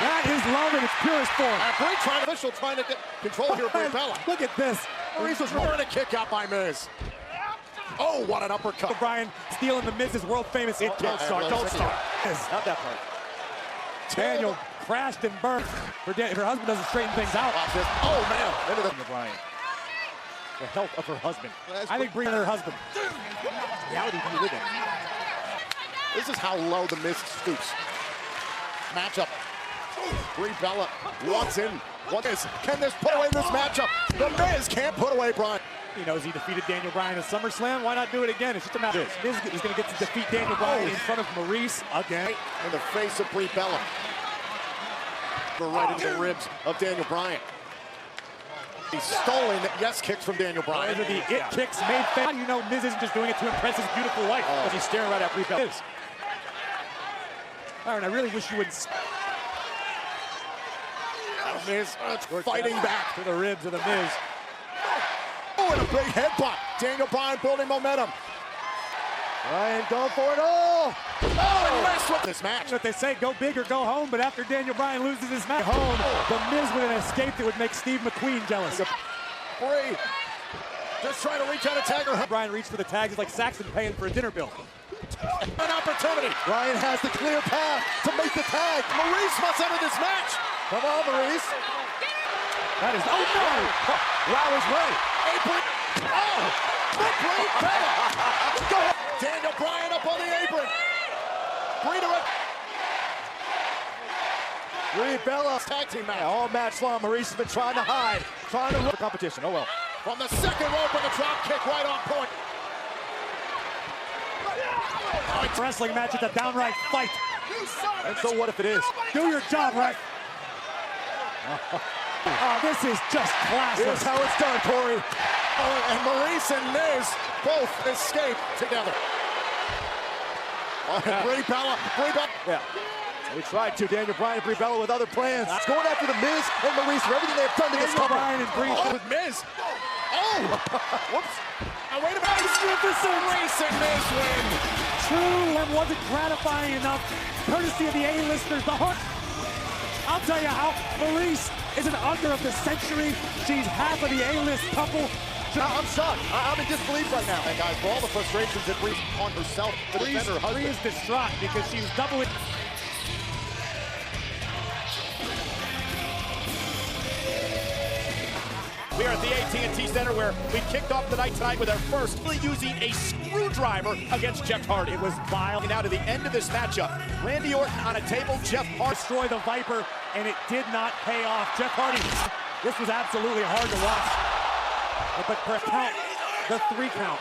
That is love in its purest form. Brie trying to get control here, Brie Bella. Look at this. Maurice was returning a kick out by Miz. Oh, what an uppercut. Bryan stealing the Miz's world famous hit kick. Don't start. Not that part. Daniel crashed and burned. Her husband doesn't straighten things out. Oh, man. Into the Bryan. The health of her husband. I think Brie and her husband. Reality can you live in? This is how low the Miz stoops. Matchup. Brie Bella wants in. Can this put away this matchup? The Miz can't put away Bryan. He knows he defeated Daniel Bryan at SummerSlam. Why not do it again? It's just a matter. Miz is going to get to defeat Daniel Bryan in front of Maurice again. In the face of Brie Bella. Right into the ribs of Daniel Bryan. He's stolen yes kicks from Daniel Bryan. Those are the it kicks made famous. How do you know Miz isn't just doing it to impress his beautiful wife? Because he's staring right at Brie Bella. Aaron, I really wish you wouldn't. Miz fighting back to the ribs of the Miz. Oh, and a big headbutt. Daniel Bryan building momentum. Bryan going for it all. Oh, and messed with this match. What they say, go big or go home. But after Daniel Bryan loses his match home, the Miz with an escape that would make Steve McQueen jealous. Brie just trying to reach out a tag. Bryan reached for the tag. He's like Saxon paying for a dinner bill. An opportunity. Bryan has the clear path to make the tag. Maurice must enter this match. Come on, Maurice. That is, oh no! Wow is right. Apron. Oh! Brie Bella. Go ahead. Daniel Bryan up on the apron. Brie to it. Brie Bella tag team match. All match long, Maurice has been trying to hide, trying to run for competition. Oh well. From the second rope with a drop kick right on point. Wrestling match, it's a downright fight. And so what if it is? Do your job, right? Oh, this is just classless. Here's how it's done, Corey. Oh, and Maurice and Miz both escape together. Oh, Brie Bella. Yeah. They tried to. Daniel Bryan and Brie Bella with other plans. It's going after the Miz and Maurice for everything they've done to this couple. Bryan and Brie with Miz. Oh! Whoops. Now wait a minute. Maurice and Miz win. True, and wasn't gratifying enough. Courtesy of the A-listers, the Hook. I'll tell you how Maurice is an under of the century. She's half of the A-list couple. I'm shocked. I'm in disbelief right now. And guys, for all the frustrations that Brie's on herself, Brie is distraught because she's doubling. We are at the AT&T Center where we kicked off the night tonight with our first using a screwdriver against Jeff Hardy. It was vile. And now to the end of this matchup, Randy Orton on a table, Jeff Hardy. Destroy the Viper, and it did not pay off. Jeff Hardy, this was absolutely hard to watch. But per count, the 3 count,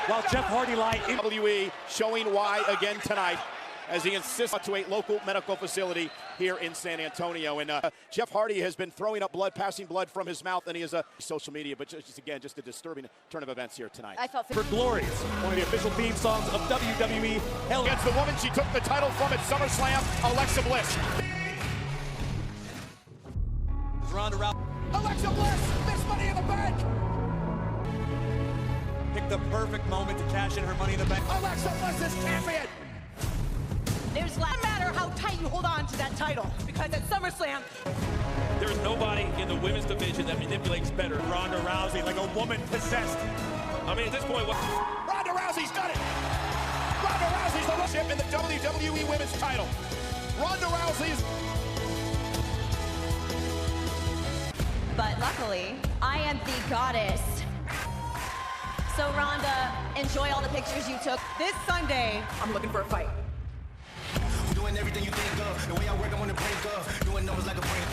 while Jeff Hardy lied in. WWE showing why again tonight, as he insists to a local medical facility here in San Antonio. And Jeff Hardy has been throwing up blood, passing blood from his mouth, and he is social media, but just a disturbing turn of events here tonight. I felt for Glory, one of the official theme songs of WWE. Hell, against the woman she took the title from at SummerSlam, Alexa Bliss. Ronda Rousey. Alexa Bliss, there's money in the bank. Picked the perfect moment to cash in her money in the bank. Alexa Bliss is champion. There's no matter how tight you hold on to that title, because at SummerSlam, There's nobody in the women's division that manipulates better. Ronda Rousey like a woman possessed. I mean, at this point, what? Ronda Rousey's done it. Ronda Rousey's the ship in the WWE Women's title. Ronda Rousey's. But luckily, I am the goddess. So Ronda, enjoy all the pictures you took. this Sunday, I'm looking for a fight. Doing everything you think of. The way I work, I'm on the brink of. Doing numbers like a brink.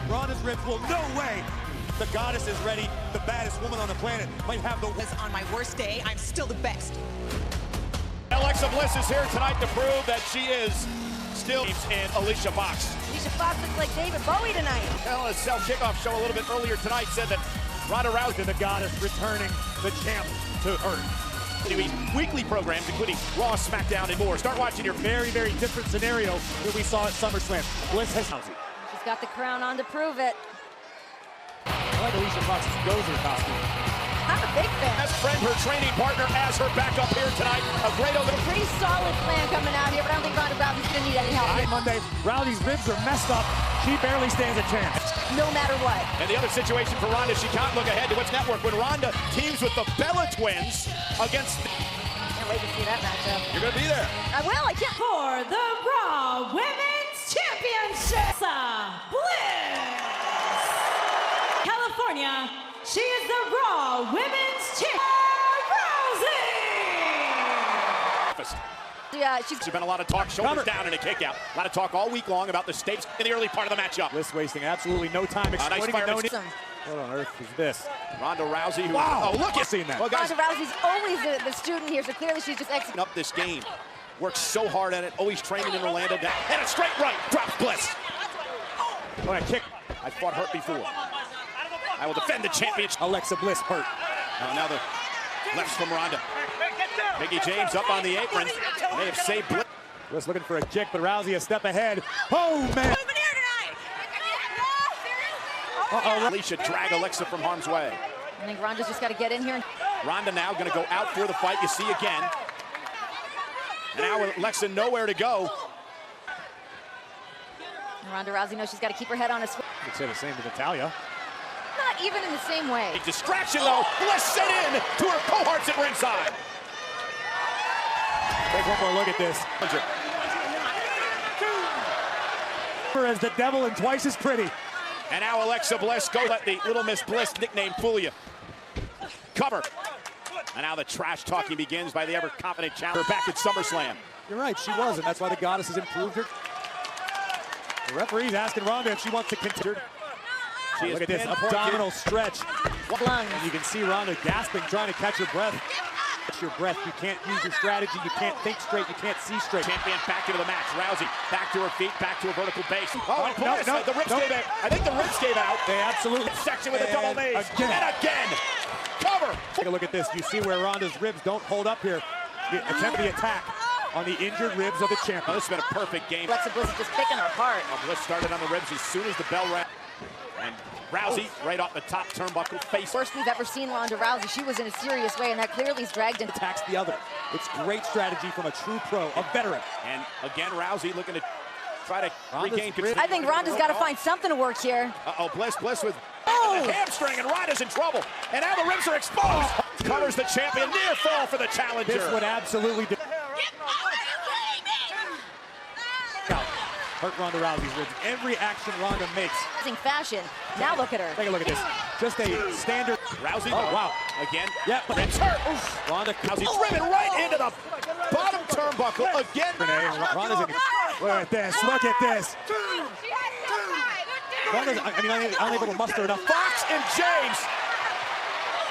Ronda's ribs will no way. The goddess is ready. The baddest woman on the planet might have the. On my worst day, I'm still the best. Alexa Bliss is here tonight to prove that she is still in Alicia Fox. Alicia Fox looks like David Bowie tonight. Hell in a Cell kickoff show a little bit earlier tonight said that Ronda Rousey, The goddess returning the champ to Earth. weekly programs, including Raw, SmackDown, and more. Start watching your Very, very different scenario that we saw at SummerSlam. Bliss has. She's got the crown on to prove it. I like Alicia Fox's Gozer costume. I'm a big fan. best friend, her training partner, as her backup here tonight. A great Pretty solid plan coming out here, but I don't think Ronda Rousey's going to need any help. Monday, Rousey's ribs are messed up. She barely stands a chance. No matter what. And the other situation for Ronda, she can't look ahead to what's network when Ronda teams with the Bella Twins against. Can't wait to see that matchup. You're going to be there. I will. I can't. For the Raw Women's Championship, Bliss, California, she is the Raw Women's Champion, Rousey. Yeah, There's been a lot of talk, shoulders down and a kick out. A lot of talk all week long about the stakes in the early part of the matchup. Bliss wasting absolutely no time exploiting nice it. What on earth is this? Ronda Rousey, who, wow. oh, look at seen that. Well, guys, Ronda Rousey's always the student here, so clearly she's just executing up this game. Works so hard at it, always training in Orlando. And a straight right, drops Bliss. Oh, a kick. I fought hurt before. I will defend the championship. Alexa Bliss hurt. Now the lefts from Ronda. Mickie James up on the apron. They have saved Bliss. Bliss looking for a kick, but Rousey a step ahead. Oh, man. Uh-oh. Alicia drag Alexa from harm's way. I think Ronda's just got to get in here. Ronda now going to go out for the fight. You see again. And now Alexa nowhere to go. And Ronda Rousey knows she's got to keep her head on a swivel. You could say the same with Natalya. Not even in the same way. A distraction though. Bliss sent in to her cohorts at ringside. Take one more look at this. As the devil and twice as pretty. And now Alexa Bliss, go let the Little Miss Bliss nickname fool you. Cover. And now the trash talking begins by the ever-confident challenger back at SummerSlam. You're right, she was, and that's why the goddess has improved her. The referee's asking Ronda if she wants to continue. Look at this abdominal stretch. And you can see Ronda gasping, trying to catch her breath. Catch your breath. You can't use your strategy. You can't think straight. You can't see straight. Champion back into the match. Rousey back to her feet, back to a vertical base. Oh, no, the ribs gave out. I think the ribs gave out. They absolutely. Section with a double knees. And again. Cover. Take a look at this. You see where Ronda's ribs don't hold up here. Attempt the attack on the injured ribs of the champion. Oh, this has been a perfect game. Alexa Bliss is just picking her apart. Bliss started on the ribs as soon as the bell rang. And Rousey right off the top turnbuckle face. First we've ever seen Ronda Rousey. She was in a serious way, and that clearly is dragged into. Attacks the other. It's great strategy from a true pro, a veteran. And again, Rousey looking to try to regain control. I think Ronda's got to find something to work here. Uh-oh, Bliss with the hamstring, and Ronda's in trouble. And now the ribs are exposed. Covers the champion. Near fall for the challenger. This would absolutely hurt Ronda Rousey's ribs. Every action Ronda makes. Fashion. Now look at her. Take a look at this. Just a standard. Rousey. Oh, wow. Again. Yep. Ribs hurt. Ronda. Rousey driven right into the bottom turnbuckle again. Ronda's in. Look at this. Look at this. Ronda's, unable to muster enough. Fox and James.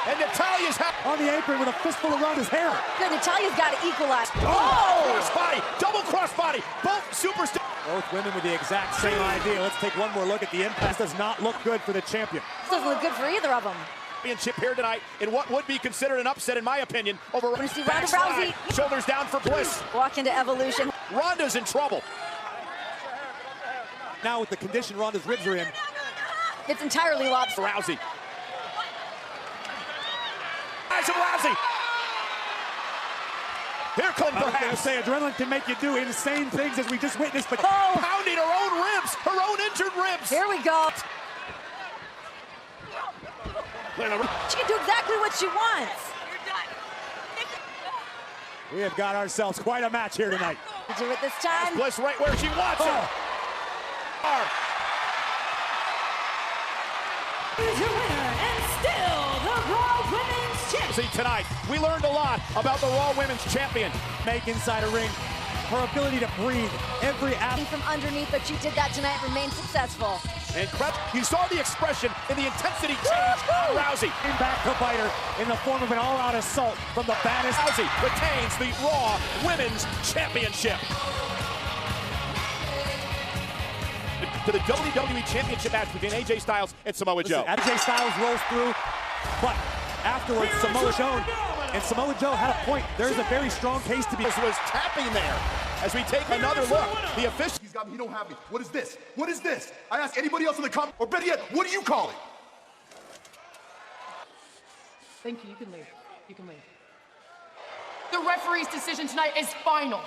And Natalya's on the apron with a fistful of Ronda's hair. Good, Natalya's got to equalize. Crossbody, double crossbody, both superstars. Both women with the exact same idea. Let's take one more look at the impact. This does not look good for the champion. This doesn't look good for either of them. Championship here tonight in what would be considered an upset, in my opinion, over Ronda Rousey. Shoulders down for Bliss. Walk into Evolution. Ronda's in trouble. Now with the condition Ronda's ribs are in. It's entirely lopsided. Rousey. Eyes of Rousey. Here comes I was perhaps. going to say, adrenaline can make you do insane things as we just witnessed, but pounding her own ribs, her own injured ribs. Here we go. Lana, She can do exactly what she wants. we have got ourselves quite a match here tonight. Do it this time. Bliss right where she wants her. Here's your winner and still the Raw Women's Champion. See tonight, we learned a lot about the Raw Women's Champion. Make inside a ring, her ability to breathe every From underneath, but she did that tonight, remained successful. Incredible. You saw the expression in the intensity change on Rousey. Came back to bite her in the form of an all-out assault from the baddest. Rousey retains the Raw Women's Championship. To the WWE Championship match between AJ Styles and Samoa Joe. AJ Styles rolls through, but afterwards Samoa Joe, and Samoa Joe had a point. There's a very strong case to be. Was tapping there as we take another look. The official. He's got me, he don't have me. What is this? What is this? I ask anybody else in the comment, or better yet, what do you call it? Thank you. You can leave. You can leave. The referee's decision tonight is final.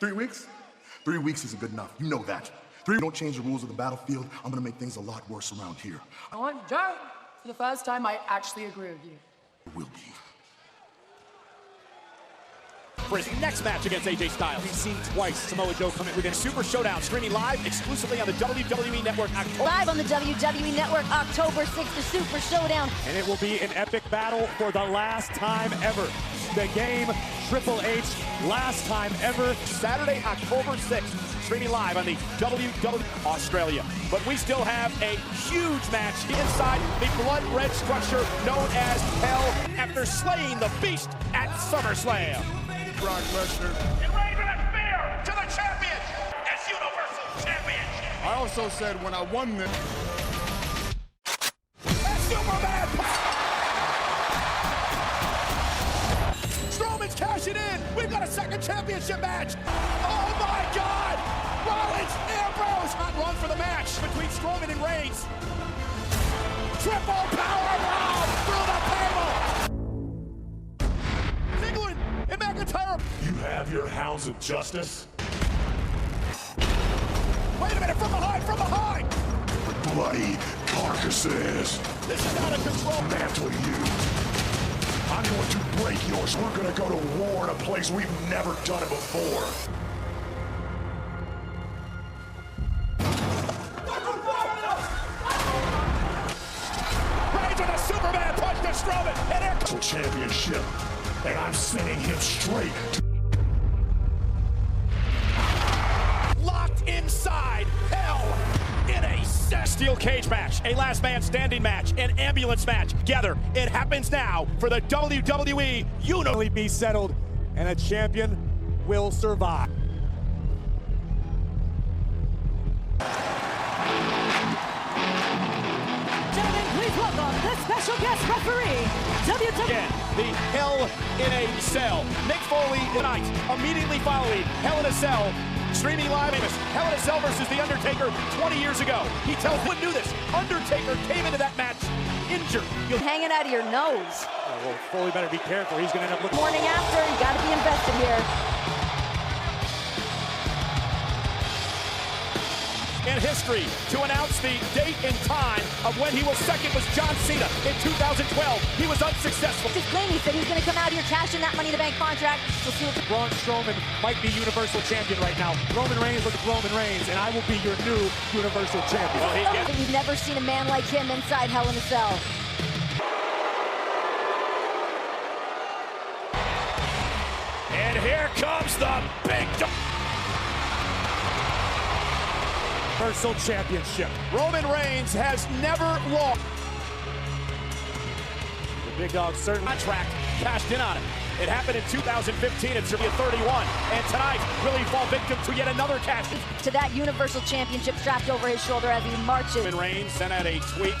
3 weeks? 3 weeks isn't good enough. You know that. 3 don't change the rules of the battlefield. I'm gonna make things a lot worse around here. On Joe. For the first time, I actually agree with you. It will be. For his next match against AJ Styles. We've seen twice Samoa Joe come in within Super Showdown, streaming live exclusively on the WWE Network. Live on the WWE Network, October 6th, the Super Showdown. And it will be an epic battle for the last time ever. The game, Triple H, last time ever. Saturday, October 6th, streaming live on the WWE Australia. But we still have a huge match inside the blood red structure known as Hell after slaying the Beast at SummerSlam. Brock Lesnar. And raising a spear to the champion as Universal Champion. I also said when I won this. Superman! Strowman's cashing in. We've got a second championship match. Oh my God! Rollins, Ambrose, not run for the match between Strowman and Reigns. Triple power bomb through the table. Ziggler and McIntyre. You have your hounds of justice. Wait a minute, from behind, from behind. Bloody carcasses. This is out of control. Mantle you. I'm going to break yours. We're going to go to war in a place we've never done it before. Reigns with a Superman punch to Strowman. And here comes championship. And I'm sending him straight to locked inside Hell in a steel cage match, a last man standing match, an ambulance match. Together, it happens now for the WWE Universe. Be settled, and a champion will survive. Gentlemen, please welcome the special guest referee, Again, the Hell in a Cell. Mick Foley tonight, immediately following Hell in a Cell, streaming live. Hell in a Cell versus The Undertaker 20 years ago. He tells who knew this. Undertaker came into that match injured. Hanging out of your nose. Oh, well, Foley better be careful. He's going to end up looking. Morning after, you got to be invested here. In history, to announce the date and time of when he was second was John Cena in 2012. He was unsuccessful. Just claiming he said he's going to come out here, cash in that Money in the Bank contract. We'll see what Braun Strowman might be Universal Champion right now. Roman Reigns looks Roman Reigns, and I will be your new Universal Champion. Well, You've never seen a man like him inside Hell in a Cell. And here comes the big Universal Championship. Roman Reigns has never lost. The big dog certainly contract cashed in on it. It happened in 2015 at Serbia 31, and tonight really fall victim to yet another cash. To that Universal Championship strapped over his shoulder as he marches. Roman Reigns sent out a tweet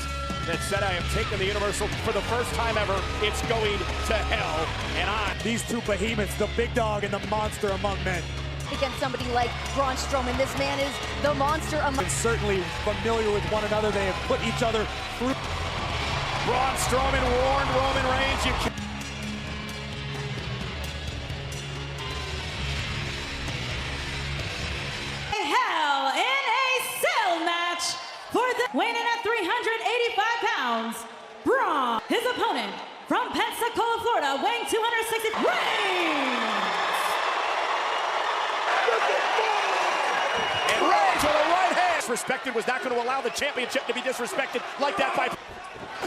that said, I have taken the Universal for the first time ever. It's going to hell, and I. These two behemoths, the big dog and the monster among men. against somebody like Braun Strowman. This man is the monster among... Certainly familiar with one another. They have put each other through. Braun Strowman warned Roman Reigns, you can't. Hell in a Cell match for the weighing in at 385 pounds, Braun. His opponent from Pensacola, Florida, weighing 260, Reigns. And Reigns with a right hand. Disrespected, was not going to allow the championship to be disrespected like that by...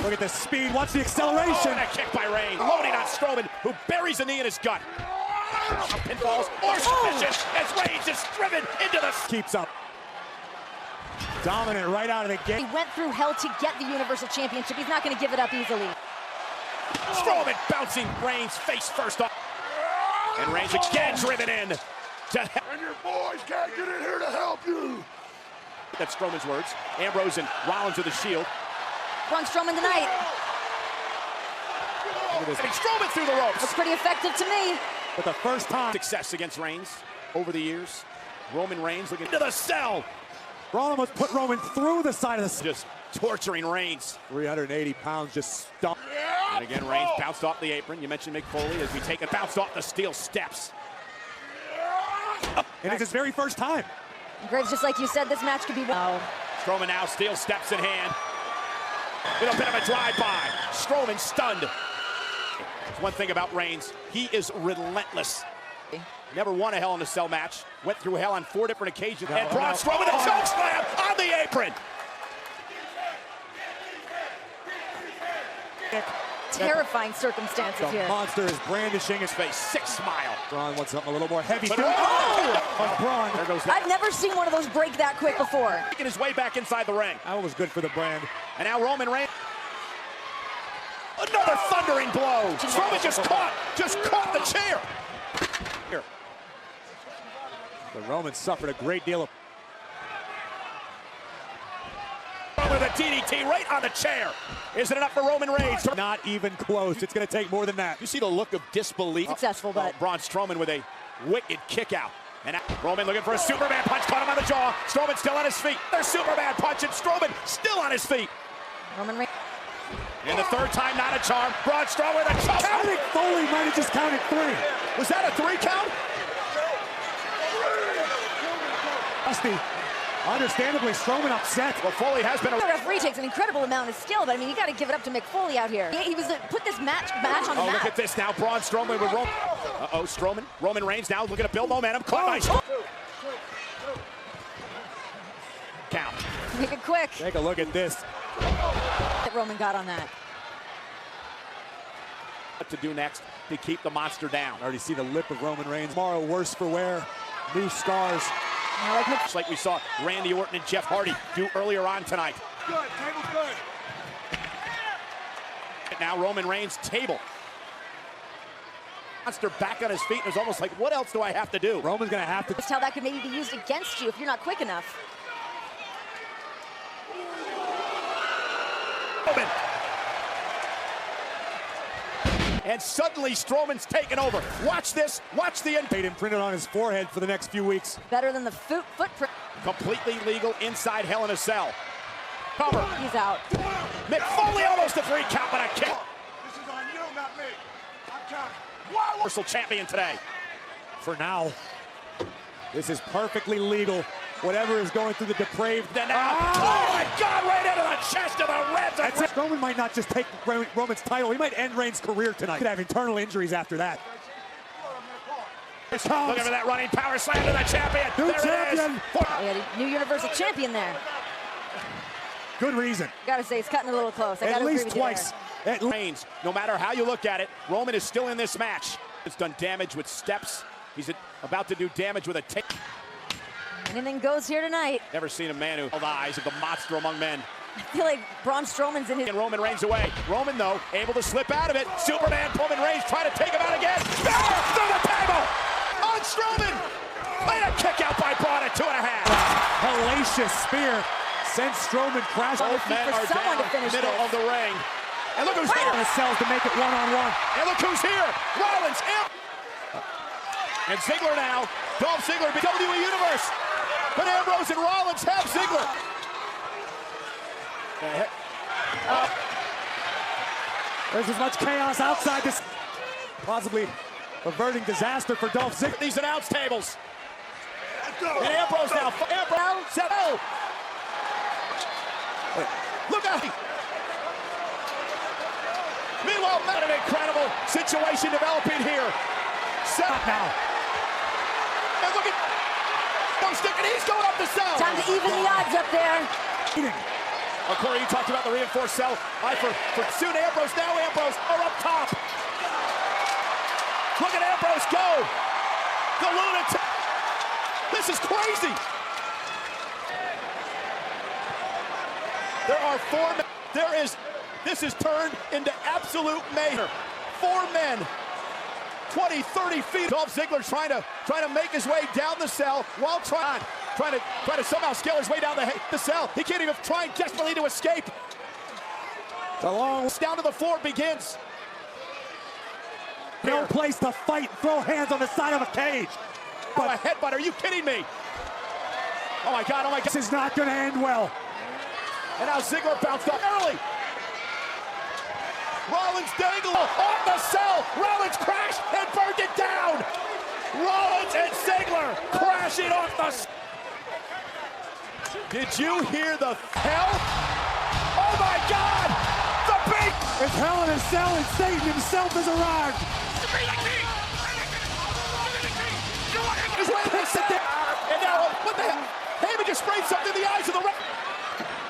Look at the speed, watch the acceleration. And a kick by Reigns, loading on Strowman, who buries a knee in his gut. Pinfalls or submissions as Reigns is driven into the... Keeps up. Dominant right out of the gate. He went through hell to get the Universal Championship. He's not going to give it up easily. Strowman bouncing Reigns face first off. And Reigns again driven in. And your boys can't get in here to help you. That's Strowman's words. Ambrose and Rollins with the Shield. Braun Strowman tonight. Strowman through the ropes. Looks pretty effective to me. For the first time. Success against Reigns over the years. Roman Reigns looking into the cell. Braun almost put Roman through the side of the... Just torturing Reigns. 380 pounds just stumped. And again, Reigns bounced off the apron. You mentioned Mick Foley as we take it, bounced off the steel steps. And it's his very first time. Graves, just like you said, this match could be... Wow. Strowman now, steel steps in hand. Little bit of a drive-by. Strowman stunned. There's one thing about Reigns. He is relentless. Never won a Hell in a Cell match. Went through hell on 4 different occasions. And Braun Strowman, a choke slam on the apron. Terrifying circumstances here. The monster is brandishing his face. 6 smile. Braun wants something a little more heavy. But Braun. There goes that. I've never seen one of those break that quick before. Making his way back inside the ring. That was good for the brand. And now Roman Reigns. Another thundering blow. Strowman just caught the chair. Here. The Roman suffered a great deal of... With a DDT right on the chair. Is it enough for Roman Reigns? Not even close. It's going to take more than that. You see the look of disbelief. Successful, but... Braun Strowman with a wicked kick out. And Roman looking for a Superman punch. Caught him on the jaw. Strowman still on his feet. There's Superman punch and Strowman still on his feet. Roman Reigns. And the third time, not a charm. Braun Strowman with a choke. I think Foley might have just counted 3. Was that a 3 count? Rusty. Understandably, Strowman upset. Well, Foley has been... The referee takes an incredible amount of skill, but I mean, you got to give it up to Mick Foley out here. He was put this match on the map. Oh, look at this now. Braun Strowman with Roman. Uh-oh, Strowman. Roman Reigns now looking to build momentum. Caught by Strowman. Count. Make it quick. Take a look at this. That Roman got on that. What to do next to keep the monster down. I already see the lip of Roman Reigns. Tomorrow, worse for wear. New scars. Just like we saw Randy Orton and Jeff Hardy do earlier on tonight. Good, table's good. Now Roman Reigns table. Monster back on his feet and is almost like, what else do I have to do? Roman's going to have to... Just how that could maybe be used against you if you're not quick enough. Roman. And suddenly Strowman's taken over. Watch this. Watch the end. Imprinted on his forehead for the next few weeks. Better than the footprint. Completely legal inside Hell in a Cell. Cover. He's out. Mick Foley almost a 3 count, but a kick. This is on you, not me. I'm counting. Universal champion today. For now. This is perfectly legal. Whatever is going through the depraved... Then now, oh my God, right into the chest of the Reds. That's it. Strowman might not just take Roman's title. He might end Reigns' career tonight. Could have internal injuries after that. Looking for that running power slam to the champion. New there champion. It is. New Universal Champion there. Good reason. Gotta say, it's cutting a little close. I At gotta least agree with twice. At Reigns, no matter how you look at it, Roman is still in this match. It's done damage with steps. He's about to do damage with a take. Anything goes here tonight. Never seen a man who held the eyes of the monster among men. I feel like Braun Strowman's in his... And Roman Reigns away. Roman, though, able to slip out of it. Superman, Roman Reigns trying to take him out again. Through the table! On Strowman! And a kick out by Braun at 2.5. Hellacious spear sends Strowman crashing. Both men are down middle of the ring. And look who's here. The cells to make it one-on-one. And look who's here. Rollins. And Ziggler now. Dolph Ziggler, WWE Universe. But Ambrose and Rollins have Ziggler. There's as much chaos outside this. Possibly averting disaster for Dolph Ziggler. These announce tables. And Ambrose now. Ambrose. Oh. Look out. Meanwhile, what an incredible situation developing here. Seth now. And look at Stick, and he's going up the cell. Time to even the odds up there. Corey, you talked about the reinforced cell. For soon Ambrose. Now Ambrose are up top. Look at Ambrose go. The lunatic. This is crazy. There are 4 men. This is turned into absolute mayhem. 4 men. 20, 30 feet. Dolph Ziggler trying to make his way down the cell while trying to somehow scale his way down the cell. He can't even try desperately to escape. The long down to the floor begins. No place to fight. Throw hands on the side of a cage. But a headbutt. Are you kidding me? Oh my God! Oh my God! This is not going to end well. And now Ziggler bounced up early. Rollins dangled off the cell. Rollins crashed and burned it down. Rollins and Ziggler crashing off the. Did you hear the hell? Oh my God! The beat! It's Hell in a Cell and Satan himself has arrived. And now, what the hell? Heyman just sprayed something in the eyes of the ref.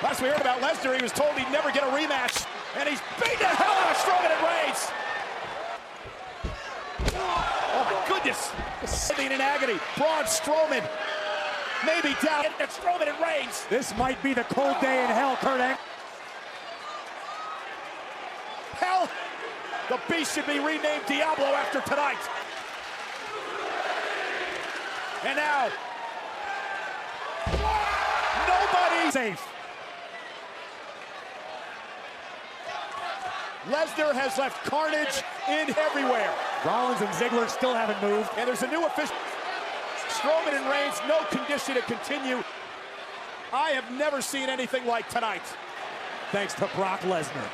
Last we heard about Lesnar, he was told he'd never get a rematch. And he's beating the hell out of Strowman and Reigns. Oh my goodness. Sitting in agony. Braun Strowman maybe down. And Strowman and Reigns. This might be the cold day in hell, Kurt Angle. Hell, the Beast should be renamed Diablo after tonight. And now, nobody safe. Lesnar has left carnage in everywhere. Rollins and Ziggler still haven't moved. And there's a new official. Strowman and Reigns, no condition to continue. I have never seen anything like tonight. Thanks to Brock Lesnar.